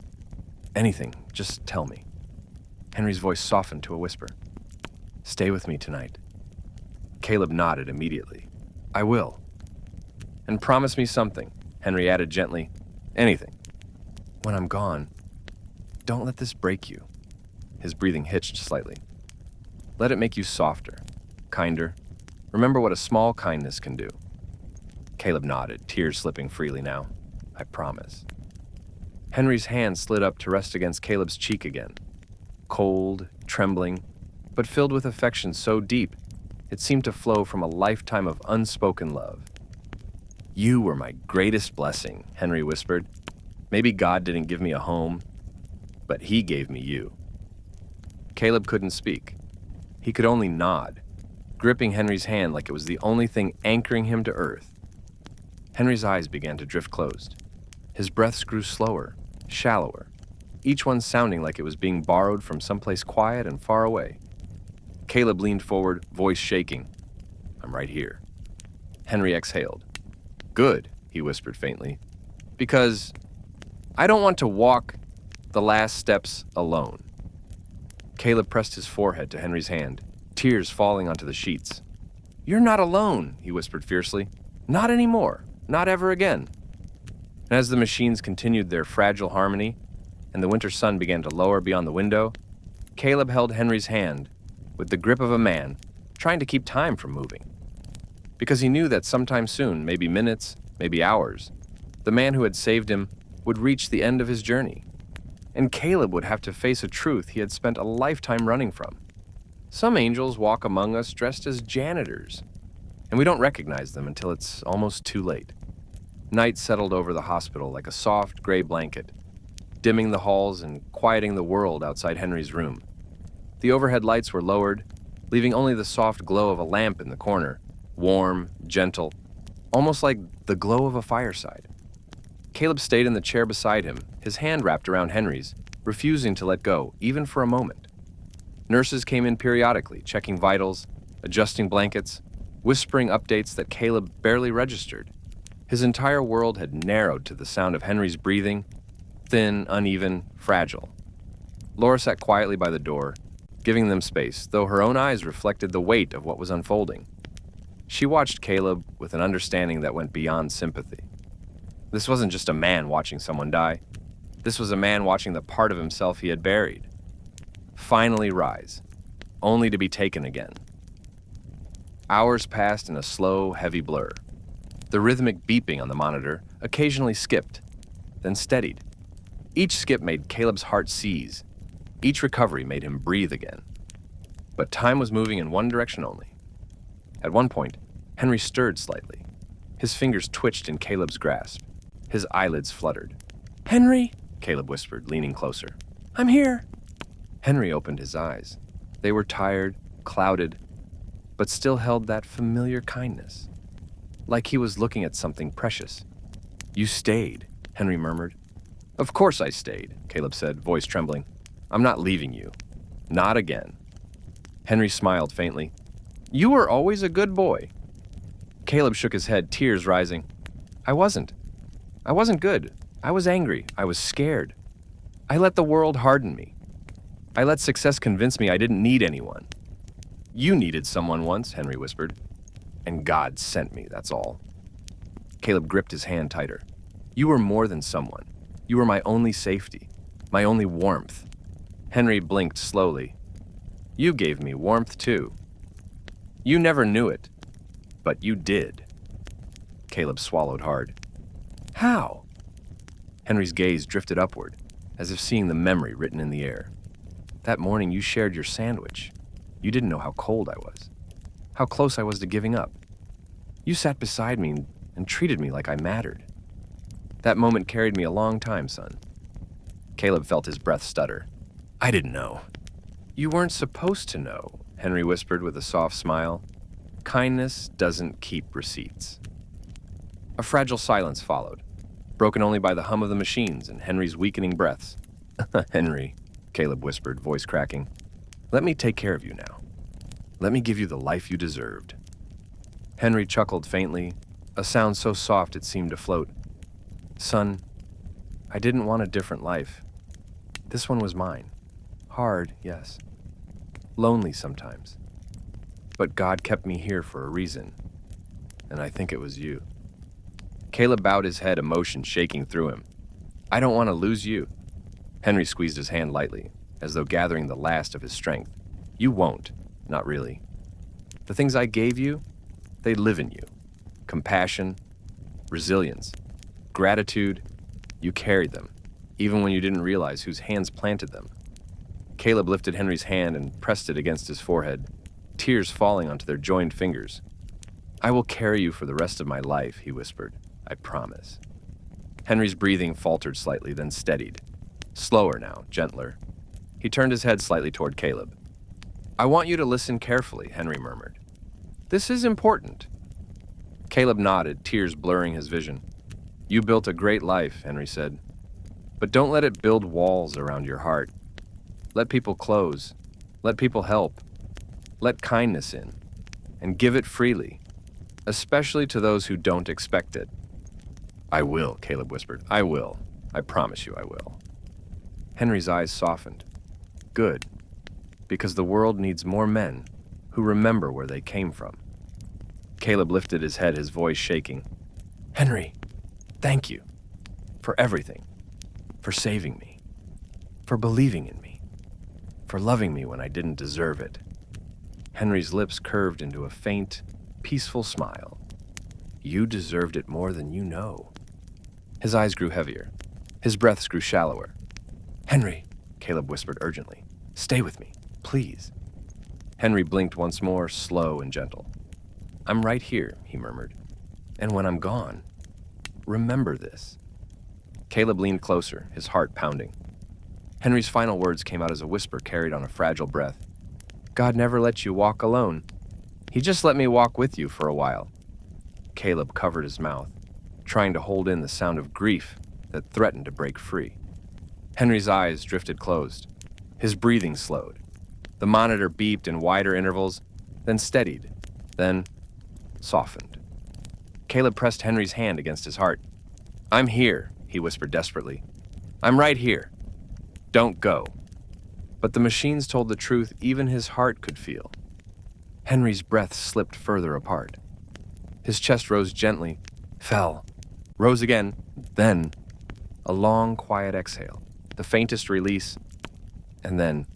"Anything, just tell me." Henry's voice softened to a whisper. "Stay with me tonight." Caleb nodded immediately. "I will." "And promise me something," Henry added gently. "Anything." "When I'm gone, don't let this break you." His breathing hitched slightly. "Let it make you softer, kinder. Remember what a small kindness can do." Caleb nodded, tears slipping freely now. "I promise." Henry's hand slid up to rest against Caleb's cheek again. Cold, trembling, but filled with affection so deep, it seemed to flow from a lifetime of unspoken love. "You were my greatest blessing," Henry whispered. "Maybe God didn't give me a home, but he gave me you." Caleb couldn't speak. He could only nod, gripping Henry's hand like it was the only thing anchoring him to earth. Henry's eyes began to drift closed. His breaths grew slower, shallower, each one sounding like it was being borrowed from someplace quiet and far away. Caleb leaned forward, voice shaking. "I'm right here." Henry exhaled. "Good," he whispered faintly, "because I don't want to walk the last steps alone." Caleb pressed his forehead to Henry's hand, tears falling onto the sheets. "You're not alone," he whispered fiercely. "Not anymore. Not ever again." And as the machines continued their fragile harmony, and the winter sun began to lower beyond the window, Caleb held Henry's hand with the grip of a man trying to keep time from moving. Because he knew that sometime soon, maybe minutes, maybe hours, the man who had saved him would reach the end of his journey. And Caleb would have to face a truth he had spent a lifetime running from. Some angels walk among us dressed as janitors, and we don't recognize them until it's almost too late. Night settled over the hospital like a soft gray blanket, dimming the halls and quieting the world outside Henry's room. The overhead lights were lowered, leaving only the soft glow of a lamp in the corner, warm, gentle, almost like the glow of a fireside. Caleb stayed in the chair beside him, his hand wrapped around Henry's, refusing to let go, even for a moment. Nurses came in periodically, checking vitals, adjusting blankets, whispering updates that Caleb barely registered. His entire world had narrowed to the sound of Henry's breathing, thin, uneven, fragile. Laura sat quietly by the door, giving them space, though her own eyes reflected the weight of what was unfolding. She watched Caleb with an understanding that went beyond sympathy. This wasn't just a man watching someone die. This was a man watching the part of himself he had buried finally rise, only to be taken again. Hours passed in a slow, heavy blur. The rhythmic beeping on the monitor occasionally skipped, then steadied. Each skip made Caleb's heart seize. Each recovery made him breathe again. But time was moving in one direction only. At one point, Henry stirred slightly. His fingers twitched in Caleb's grasp. His eyelids fluttered. "Henry," Caleb whispered, leaning closer. "I'm here." Henry opened his eyes. They were tired, clouded, but still held that familiar kindness, like he was looking at something precious. "You stayed," Henry murmured. "Of course I stayed," Caleb said, voice trembling. "I'm not leaving you. Not again." Henry smiled faintly. "You were always a good boy." Caleb shook his head, tears rising. I wasn't good. I was angry. I was scared. I let the world harden me. I let success convince me I didn't need anyone. You needed someone once, Henry whispered. And God sent me, that's all. Caleb gripped his hand tighter. You were more than someone. You were my only safety, my only warmth. Henry blinked slowly. You gave me warmth too. You never knew it, but you did. Caleb swallowed hard. How? Henry's gaze drifted upward, as if seeing the memory written in the air. That morning you shared your sandwich. You didn't know how cold I was, how close I was to giving up. You sat beside me and treated me like I mattered. That moment carried me a long time, son. Caleb felt his breath stutter. I didn't know. You weren't supposed to know, Henry whispered with a soft smile. Kindness doesn't keep receipts. A fragile silence followed, broken only by the hum of the machines and Henry's weakening breaths. Henry, Caleb whispered, voice cracking. Let me take care of you now. Let me give you the life you deserved. Henry chuckled faintly, a sound so soft it seemed to float. Son, I didn't want a different life. This one was mine. Hard, yes. Lonely sometimes. But God kept me here for a reason, and I think it was you. Caleb bowed his head, emotion shaking through him. I don't want to lose you. Henry squeezed his hand lightly, as though gathering the last of his strength. You won't, not really. The things I gave you, they live in you. Compassion, resilience, gratitude, you carried them, even when you didn't realize whose hands planted them. Caleb lifted Henry's hand and pressed it against his forehead, tears falling onto their joined fingers. I will carry you for the rest of my life, he whispered. I promise. Henry's breathing faltered slightly, then steadied. Slower now, gentler. He turned his head slightly toward Caleb. I want you to listen carefully, Henry murmured. This is important. Caleb nodded, tears blurring his vision. You built a great life, Henry said. But don't let it build walls around your heart. Let people close. Let people help. Let kindness in. And give it freely, especially to those who don't expect it. I will, Caleb whispered. I will. I promise you I will. Henry's eyes softened. Good. Because the world needs more men who remember where they came from. Caleb lifted his head, his voice shaking. Henry, thank you for everything, for saving me, for believing in me, for loving me when I didn't deserve it. Henry's lips curved into a faint, peaceful smile. You deserved it more than you know. His eyes grew heavier. His breaths grew shallower. Henry, Caleb whispered urgently, stay with me, please. Henry blinked once more, slow and gentle. I'm right here, he murmured. And when I'm gone, remember this. Caleb leaned closer, his heart pounding. Henry's final words came out as a whisper carried on a fragile breath. God never let you walk alone. He just let me walk with you for a while. Caleb covered his mouth, trying to hold in the sound of grief that threatened to break free. Henry's eyes drifted closed. His breathing slowed. The monitor beeped in wider intervals, then steadied, then softened. Caleb pressed Henry's hand against his heart. I'm here, he whispered desperately. I'm right here. Don't go. But the machines told the truth even his heart could feel. Henry's breath slipped further apart. His chest rose gently, fell, rose again, then a long, quiet exhale, the faintest release, and then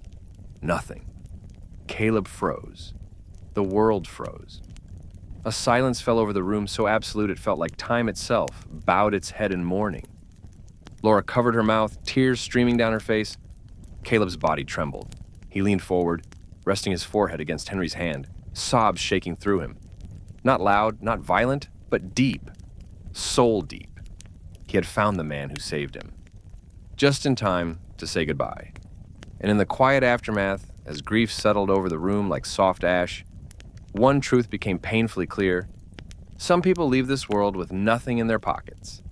nothing. Caleb froze. The world froze. A silence fell over the room so absolute it felt like time itself bowed its head in mourning. Laura covered her mouth, tears streaming down her face. Caleb's body trembled. He leaned forward, resting his forehead against Henry's hand, sobs shaking through him. Not loud, not violent, but deep, soul deep. He had found the man who saved him. Just in time to say goodbye. And in the quiet aftermath, as grief settled over the room like soft ash, one truth became painfully clear. Some people leave this world with nothing in their pockets.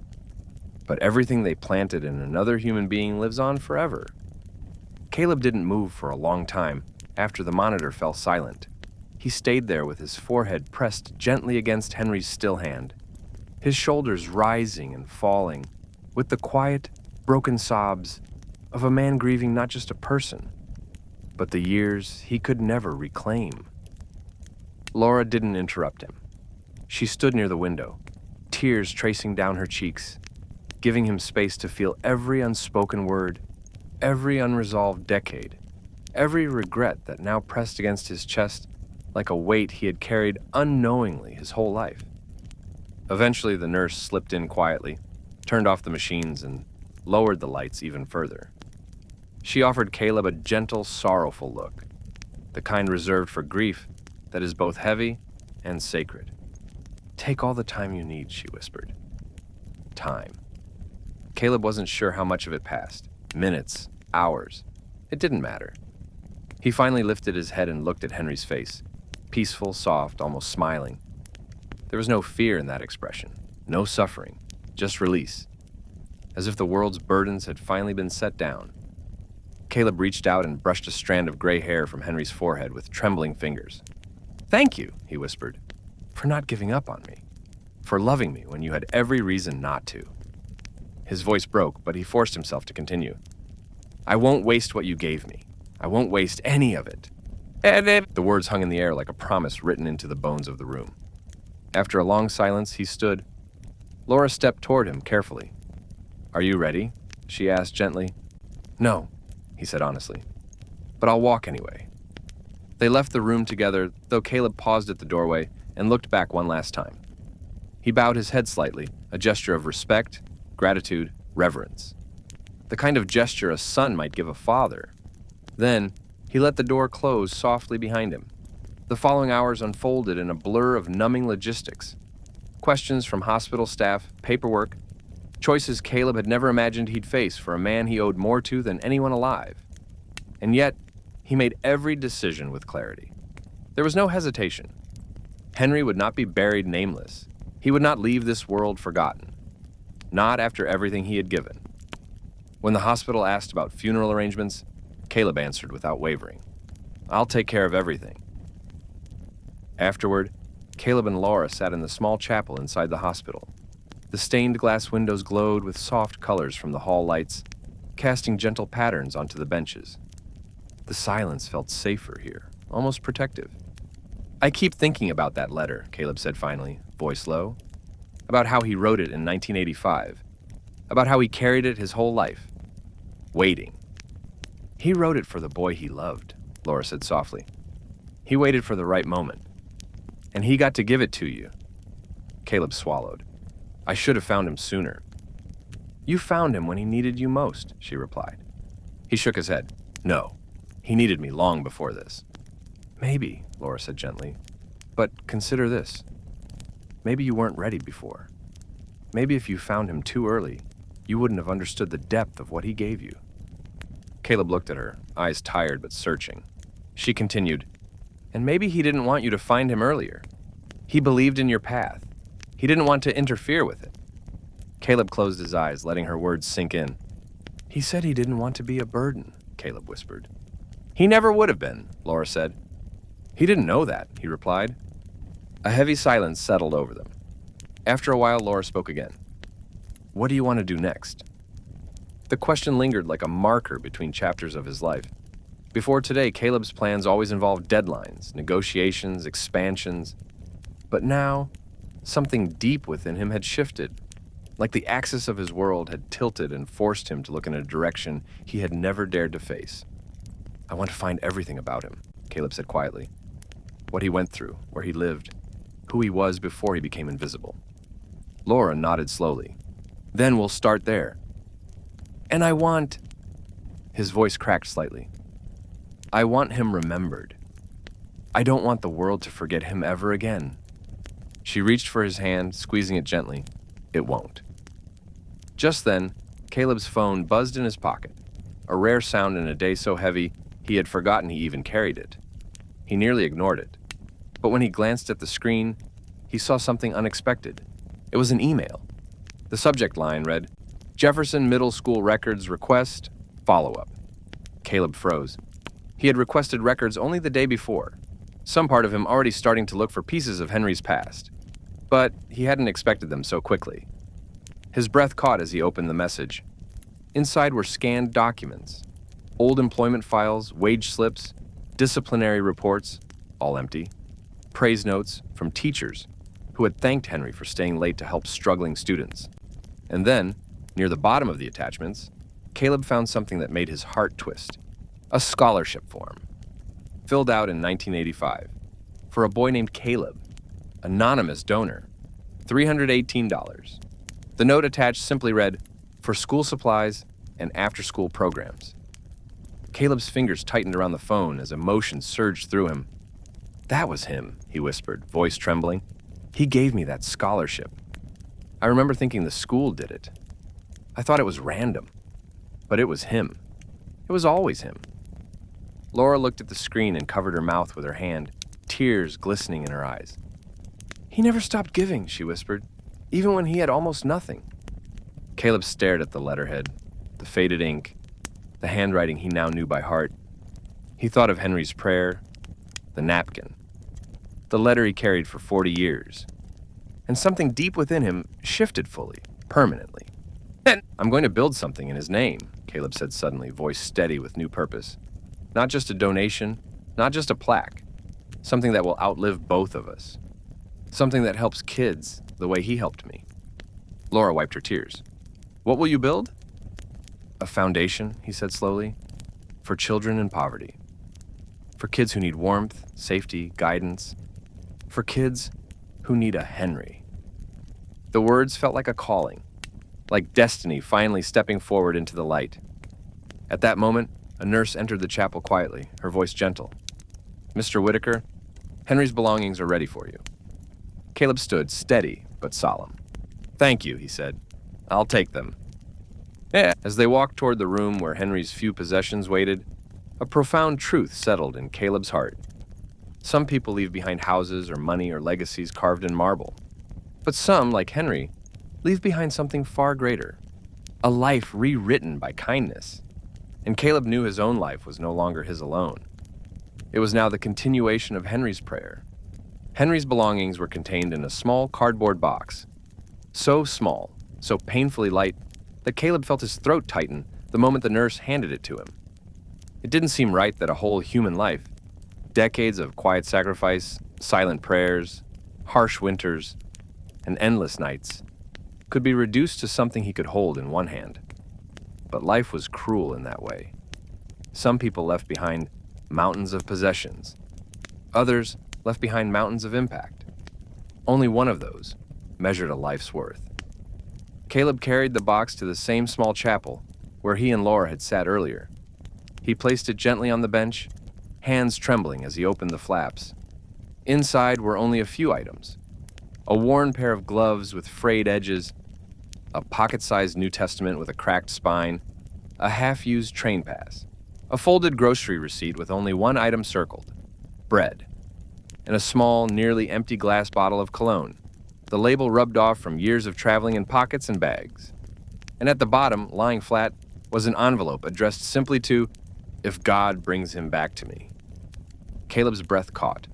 But everything they planted in another human being lives on forever. Caleb didn't move for a long time after the monitor fell silent. He stayed there with his forehead pressed gently against Henry's still hand, his shoulders rising and falling with the quiet, broken sobs of a man grieving not just a person, but the years he could never reclaim. Laura didn't interrupt him. She stood near the window, tears tracing down her cheeks, giving him space to feel every unspoken word, every unresolved decade, every regret that now pressed against his chest like a weight he had carried unknowingly his whole life. Eventually, the nurse slipped in quietly, turned off the machines, and lowered the lights even further. She offered Caleb a gentle, sorrowful look, the kind reserved for grief that is both heavy and sacred. "Take all the time you need," she whispered. Time. Caleb wasn't sure how much of it passed. Minutes, hours. It didn't matter. He finally lifted his head and looked at Henry's face, peaceful, soft, almost smiling. There was no fear in that expression, no suffering, just release, as if the world's burdens had finally been set down. Caleb reached out and brushed a strand of gray hair from Henry's forehead with trembling fingers. "Thank you," he whispered, "for not giving up on me, for loving me when you had every reason not to." His voice broke, but he forced himself to continue. "I won't waste what you gave me. I won't waste any of it." The words hung in the air like a promise written into the bones of the room. After a long silence, he stood. Laura stepped toward him carefully. "Are you ready?" she asked gently. "No," he said honestly, "but I'll walk anyway." They left the room together, though Caleb paused at the doorway and looked back one last time. He bowed his head slightly, a gesture of respect, gratitude, reverence. The kind of gesture a son might give a father. Then, he let the door close softly behind him. The following hours unfolded in a blur of numbing logistics. Questions from hospital staff, paperwork, choices Caleb had never imagined he'd face for a man he owed more to than anyone alive. And yet, he made every decision with clarity. There was no hesitation. Henry would not be buried nameless. He would not leave this world forgotten. Not after everything he had given. When the hospital asked about funeral arrangements, Caleb answered without wavering, "I'll take care of everything." Afterward, Caleb and Laura sat in the small chapel inside the hospital. The stained glass windows glowed with soft colors from the hall lights, casting gentle patterns onto the benches. The silence felt safer here, almost protective. "I keep thinking about that letter," Caleb said finally, voice low. "About how he wrote it in 1985. About how he carried it his whole life. Waiting." "He wrote it for the boy he loved," Laura said softly. "He waited for the right moment. And he got to give it to you." Caleb swallowed. "I should have found him sooner." "You found him when he needed you most," she replied. He shook his head. "No, he needed me long before this." "Maybe," Laura said gently. "But consider this. Maybe you weren't ready before. Maybe if you found him too early, you wouldn't have understood the depth of what he gave you." Caleb looked at her, eyes tired but searching. She continued, "And maybe he didn't want you to find him earlier. He believed in your path. He didn't want to interfere with it." Caleb closed his eyes, letting her words sink in. "He said he didn't want to be a burden," Caleb whispered. "He never would have been," Laura said. "He didn't know that," he replied. A heavy silence settled over them. After a while, Laura spoke again. "What do you want to do next?" The question lingered like a marker between chapters of his life. Before today, Caleb's plans always involved deadlines, negotiations, expansions. But now, something deep within him had shifted, like the axis of his world had tilted and forced him to look in a direction he had never dared to face. "I want to find everything about him," Caleb said quietly. "What he went through, where he lived, who he was before he became invisible." Laura nodded slowly. "Then we'll start there." "And I want..." His voice cracked slightly. "I want him remembered. I don't want the world to forget him ever again." She reached for his hand, squeezing it gently. "It won't." Just then, Caleb's phone buzzed in his pocket, a rare sound in a day so heavy he had forgotten he even carried it. He nearly ignored it. But when he glanced at the screen, he saw something unexpected. It was an email. The subject line read, "Jefferson Middle School Records Request, Follow-Up." Caleb froze. He had requested records only the day before, some part of him already starting to look for pieces of Henry's past. But he hadn't expected them so quickly. His breath caught as he opened the message. Inside were scanned documents, old employment files, wage slips, disciplinary reports, all empty, praise notes from teachers who had thanked Henry for staying late to help struggling students. And then, near the bottom of the attachments, Caleb found something that made his heart twist. A scholarship form, filled out in 1985, for a boy named Caleb, anonymous donor, $318. The note attached simply read, "For school supplies and after-school programs." Caleb's fingers tightened around the phone as emotion surged through him. "That was him," he whispered, voice trembling. "He gave me that scholarship. I remember thinking the school did it. I thought it was random. But it was him. It was always him." Laura looked at the screen and covered her mouth with her hand, tears glistening in her eyes. "He never stopped giving," she whispered, "even when he had almost nothing." Caleb stared at the letterhead, the faded ink, the handwriting he now knew by heart. He thought of Henry's prayer, the napkin, the letter he carried for 40 years. And something deep within him shifted fully, permanently. "I'm going to build something in his name," Caleb said suddenly, voice steady with new purpose. "Not just a donation, not just a plaque. Something that will outlive both of us. Something that helps kids the way he helped me." Laura wiped her tears. "What will you build?" "A foundation," he said slowly, "for children in poverty. For kids who need warmth, safety, guidance. For kids who need a Henry." The words felt like a calling, like destiny finally stepping forward into the light. At that moment, a nurse entered the chapel quietly, her voice gentle. "Mr. Whittaker, Henry's belongings are ready for you." Caleb stood, steady but solemn. "Thank you," he said. "I'll take them." Yeah. As they walked toward the room where Henry's few possessions waited, a profound truth settled in Caleb's heart. Some people leave behind houses or money or legacies carved in marble. But some, like Henry, leave behind something far greater, a life rewritten by kindness. And Caleb knew his own life was no longer his alone. It was now the continuation of Henry's prayer. Henry's belongings were contained in a small cardboard box, so small, so painfully light, that Caleb felt his throat tighten the moment the nurse handed it to him. It didn't seem right that a whole human life, decades of quiet sacrifice, silent prayers, harsh winters, and endless nights, could be reduced to something he could hold in one hand. But life was cruel in that way. Some people left behind mountains of possessions. Others left behind mountains of impact. Only one of those measured a life's worth. Caleb carried the box to the same small chapel where he and Laura had sat earlier. He placed it gently on the bench, hands trembling as he opened the flaps. Inside were only a few items: a worn pair of gloves with frayed edges, a pocket-sized New Testament with a cracked spine, a half-used train pass, a folded grocery receipt with only one item circled: bread, and a small, nearly empty glass bottle of cologne, the label rubbed off from years of traveling in pockets and bags. And at the bottom, lying flat, was an envelope addressed simply to, "If God brings him back to me." Caleb's breath caught.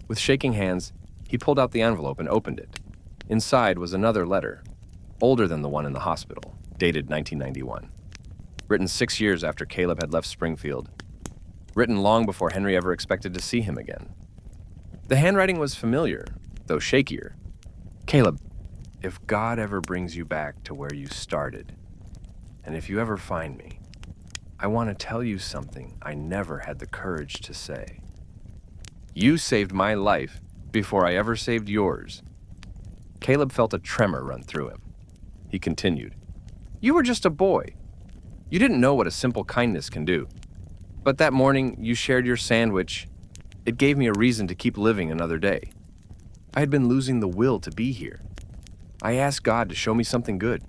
With shaking hands, he pulled out the envelope and opened it. Inside was another letter, older than the one in the hospital, dated 1991. Written 6 years after Caleb had left Springfield. Written long before Henry ever expected to see him again. The handwriting was familiar, though shakier. "Caleb, if God ever brings you back to where you started, and if you ever find me, I want to tell you something I never had the courage to say. You saved my life before I ever saved yours." Caleb felt a tremor run through him. He continued, "You were just a boy. You didn't know what a simple kindness can do. But that morning you shared your sandwich. It gave me a reason to keep living another day. I had been losing the will to be here. I asked God to show me something good,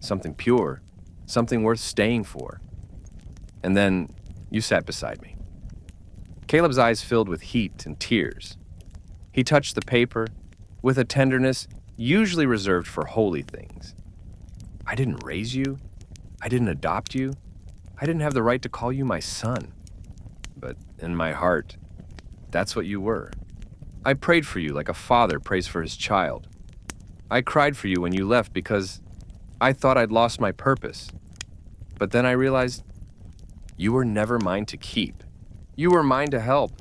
something pure, something worth staying for. And then you sat beside me." Caleb's eyes filled with heat and tears. He touched the paper with a tenderness usually reserved for holy things. "I didn't raise you. I didn't adopt you. I didn't have the right to call you my son. But in my heart, that's what you were. I prayed for you like a father prays for his child. I cried for you when you left because I thought I'd lost my purpose. But then I realized you were never mine to keep. You were mine to help,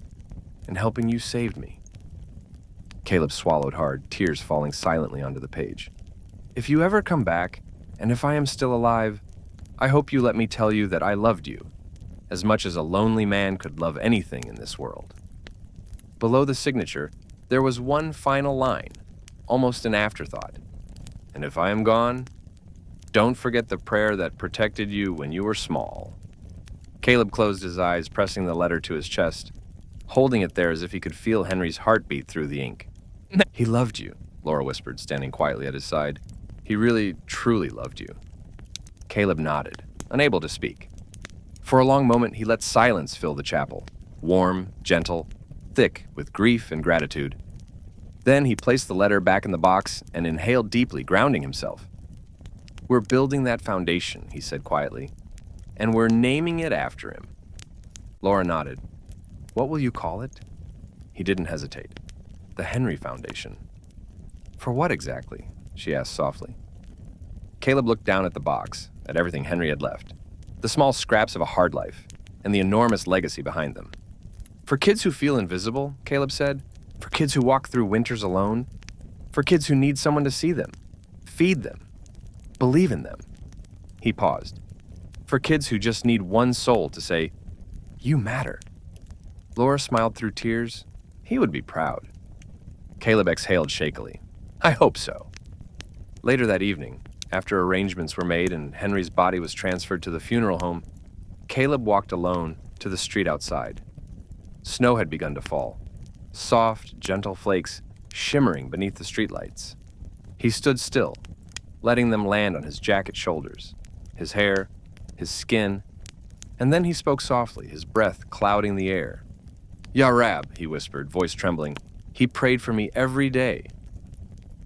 and helping you saved me. Caleb swallowed hard, tears falling silently onto the page. If you ever come back, and if I am still alive, I hope you let me tell you that I loved you, as much as a lonely man could love anything in this world. Below the signature, there was one final line, almost an afterthought. And if I am gone, don't forget the prayer that protected you when you were small. Caleb closed his eyes, pressing the letter to his chest, holding it there as if he could feel Henry's heartbeat through the ink. He loved you, Laura whispered, standing quietly at his side. He really, truly loved you. Caleb nodded, unable to speak. For a long moment, he let silence fill the chapel, warm, gentle, thick with grief and gratitude. Then he placed the letter back in the box and inhaled deeply, grounding himself. We're building that foundation, he said quietly, and we're naming it after him. Laura nodded. What will you call it? He didn't hesitate. The Henry Foundation. For what exactly? She asked softly. Caleb looked down at the box, at everything Henry had left, the small scraps of a hard life, and the enormous legacy behind them. For kids who feel invisible, Caleb said, for kids who walk through winters alone, for kids who need someone to see them, feed them, believe in them. He paused. For kids who just need one soul to say, you matter. Laura smiled through tears. He would be proud. Caleb exhaled shakily. I hope so. Later that evening, after arrangements were made and Henry's body was transferred to the funeral home, Caleb walked alone to the street outside. Snow had begun to fall, soft, gentle flakes shimmering beneath the streetlights. He stood still, letting them land on his jacket shoulders, his hair, his skin, and then he spoke softly, his breath clouding the air. Ya Rab, he whispered, voice trembling, he prayed for me every day.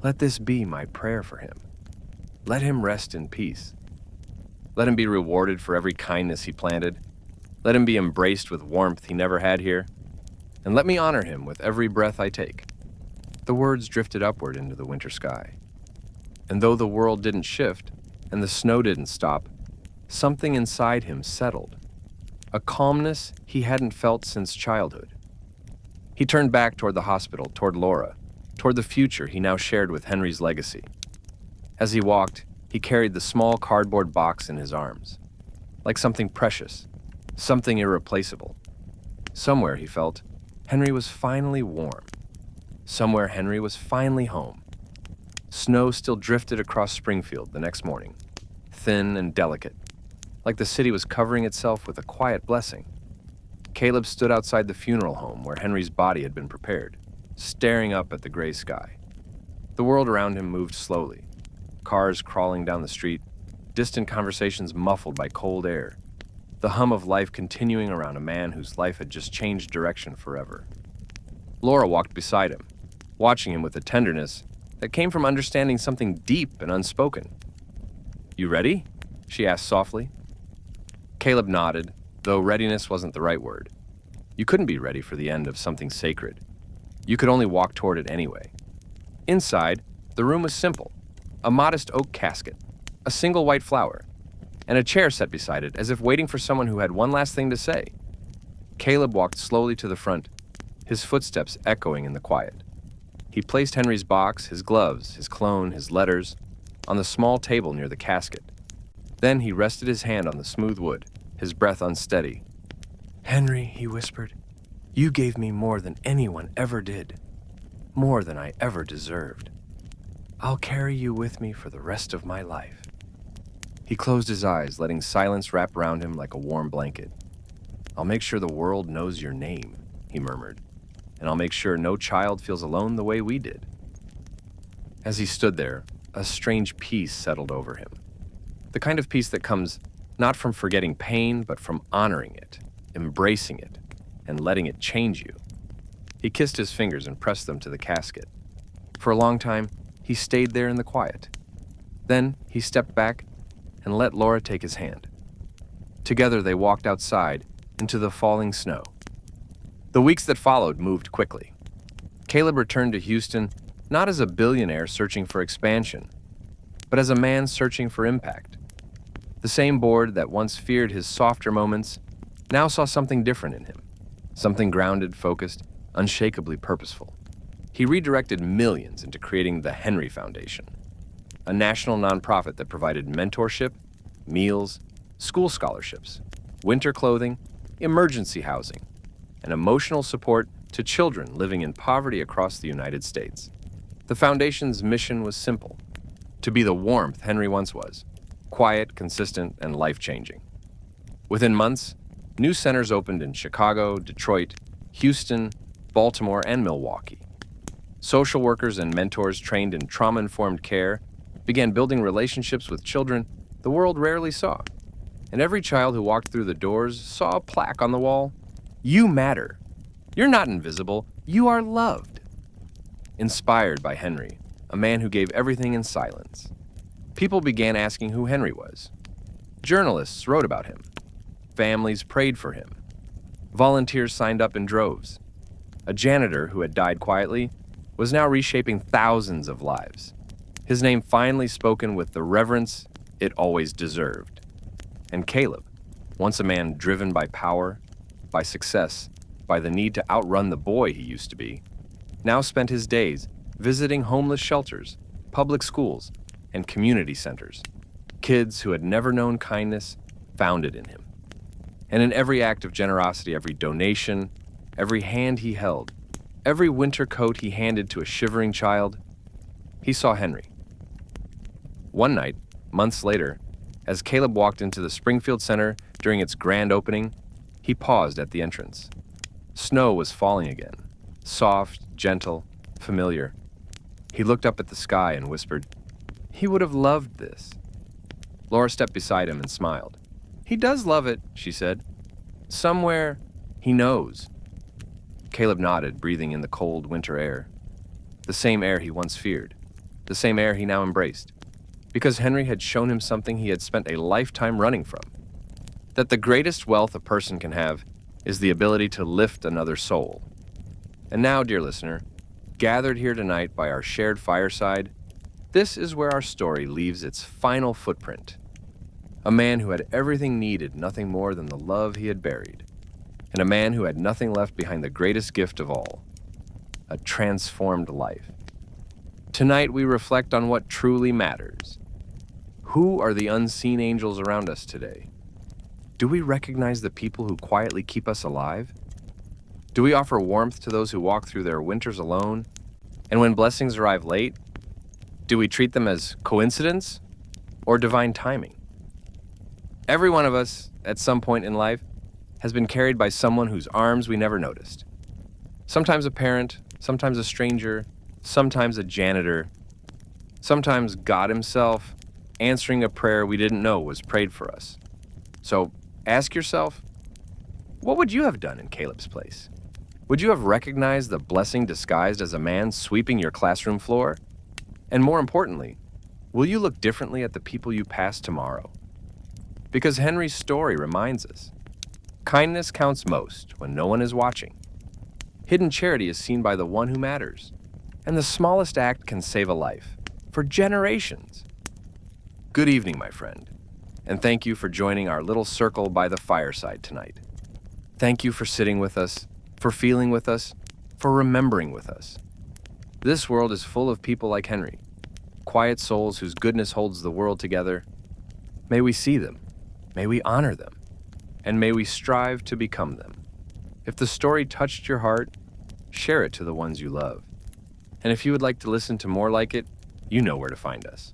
Let this be my prayer for him. Let him rest in peace. Let him be rewarded for every kindness he planted. Let him be embraced with warmth he never had here. And let me honor him with every breath I take. The words drifted upward into the winter sky. And though the world didn't shift and the snow didn't stop, something inside him settled. A calmness he hadn't felt since childhood. He turned back toward the hospital, toward Laura, toward the future he now shared with Henry's legacy. As he walked, he carried the small cardboard box in his arms, like something precious, something irreplaceable. Somewhere, he felt, Henry was finally warm. Somewhere Henry was finally home. Snow still drifted across Springfield the next morning, thin and delicate, like the city was covering itself with a quiet blessing. Caleb stood outside the funeral home where Henry's body had been prepared, staring up at the gray sky. The world around him moved slowly, cars crawling down the street, distant conversations muffled by cold air, the hum of life continuing around a man whose life had just changed direction forever. Laura walked beside him, watching him with a tenderness that came from understanding something deep and unspoken. You ready? She asked softly. Caleb nodded, though readiness wasn't the right word. You couldn't be ready for the end of something sacred. You could only walk toward it anyway. Inside, the room was simple. A modest oak casket, a single white flower, and a chair set beside it as if waiting for someone who had one last thing to say. Caleb walked slowly to the front, his footsteps echoing in the quiet. He placed Henry's box, his gloves, his cologne, his letters, on the small table near the casket. Then he rested his hand on the smooth wood, his breath unsteady. Henry, he whispered, you gave me more than anyone ever did, more than I ever deserved. I'll carry you with me for the rest of my life. He closed his eyes, letting silence wrap around him like a warm blanket. I'll make sure the world knows your name, he murmured, and I'll make sure no child feels alone the way we did. As he stood there, a strange peace settled over him. The kind of peace that comes not from forgetting pain, but from honoring it, embracing it, and letting it change you. He kissed his fingers and pressed them to the casket. For a long time, he stayed there in the quiet. Then he stepped back and let Laura take his hand. Together they walked outside into the falling snow. The weeks that followed moved quickly. Caleb returned to Houston not as a billionaire searching for expansion, but as a man searching for impact. The same board that once feared his softer moments now saw something different in him, something grounded, focused, unshakably purposeful. He redirected millions into creating the Henry Foundation, a national nonprofit that provided mentorship, meals, school scholarships, winter clothing, emergency housing, and emotional support to children living in poverty across the United States. The foundation's mission was simple: to be the warmth Henry once was, quiet, consistent, and life-changing. Within months, new centers opened in Chicago, Detroit, Houston, Baltimore, and Milwaukee. Social workers and mentors trained in trauma-informed care began building relationships with children the world rarely saw. And every child who walked through the doors saw a plaque on the wall: "You matter. You're not invisible. You are loved." Inspired by Henry, a man who gave everything in silence, people began asking who Henry was. Journalists wrote about him. Families prayed for him. Volunteers signed up in droves. A janitor who had died quietly was now reshaping thousands of lives. His name finally spoken with the reverence it always deserved. And Caleb, once a man driven by power, by success, by the need to outrun the boy he used to be, now spent his days visiting homeless shelters, public schools, and community centers. Kids who had never known kindness found it in him. And in every act of generosity, every donation, every hand he held, every winter coat he handed to a shivering child, he saw Henry. One night, months later, as Caleb walked into the Springfield Center during its grand opening, he paused at the entrance. Snow was falling again, soft, gentle, familiar. He looked up at the sky and whispered, "He would have loved this." Laura stepped beside him and smiled. "He does love it," she said. "Somewhere, he knows." Caleb nodded, breathing in the cold winter air. The same air he once feared, the same air he now embraced. Because Henry had shown him something he had spent a lifetime running from: that the greatest wealth a person can have is the ability to lift another soul. And now, dear listener, gathered here tonight by our shared fireside, this is where our story leaves its final footprint. A man who had everything needed, nothing more than the love he had buried. And a man who had nothing left behind the greatest gift of all: a transformed life. Tonight we reflect on what truly matters. Who are the unseen angels around us today? Do we recognize the people who quietly keep us alive? Do we offer warmth to those who walk through their winters alone? And when blessings arrive late, do we treat them as coincidence or divine timing? Every one of us, at some point in life, has been carried by someone whose arms we never noticed. Sometimes a parent, sometimes a stranger, sometimes a janitor, sometimes God himself, answering a prayer we didn't know was prayed for us. So ask yourself, what would you have done in Caleb's place? Would you have recognized the blessing disguised as a man sweeping your classroom floor? And more importantly, will you look differently at the people you pass tomorrow? Because Henry's story reminds us, kindness counts most when no one is watching. Hidden charity is seen by the one who matters. And the smallest act can save a life, for generations. Good evening, my friend, and thank you for joining our little circle by the fireside tonight. Thank you for sitting with us, for feeling with us, for remembering with us. This world is full of people like Henry, quiet souls whose goodness holds the world together. May we see them, may we honor them, and may we strive to become them. If the story touched your heart, share it to the ones you love. And if you would like to listen to more like it, you know where to find us.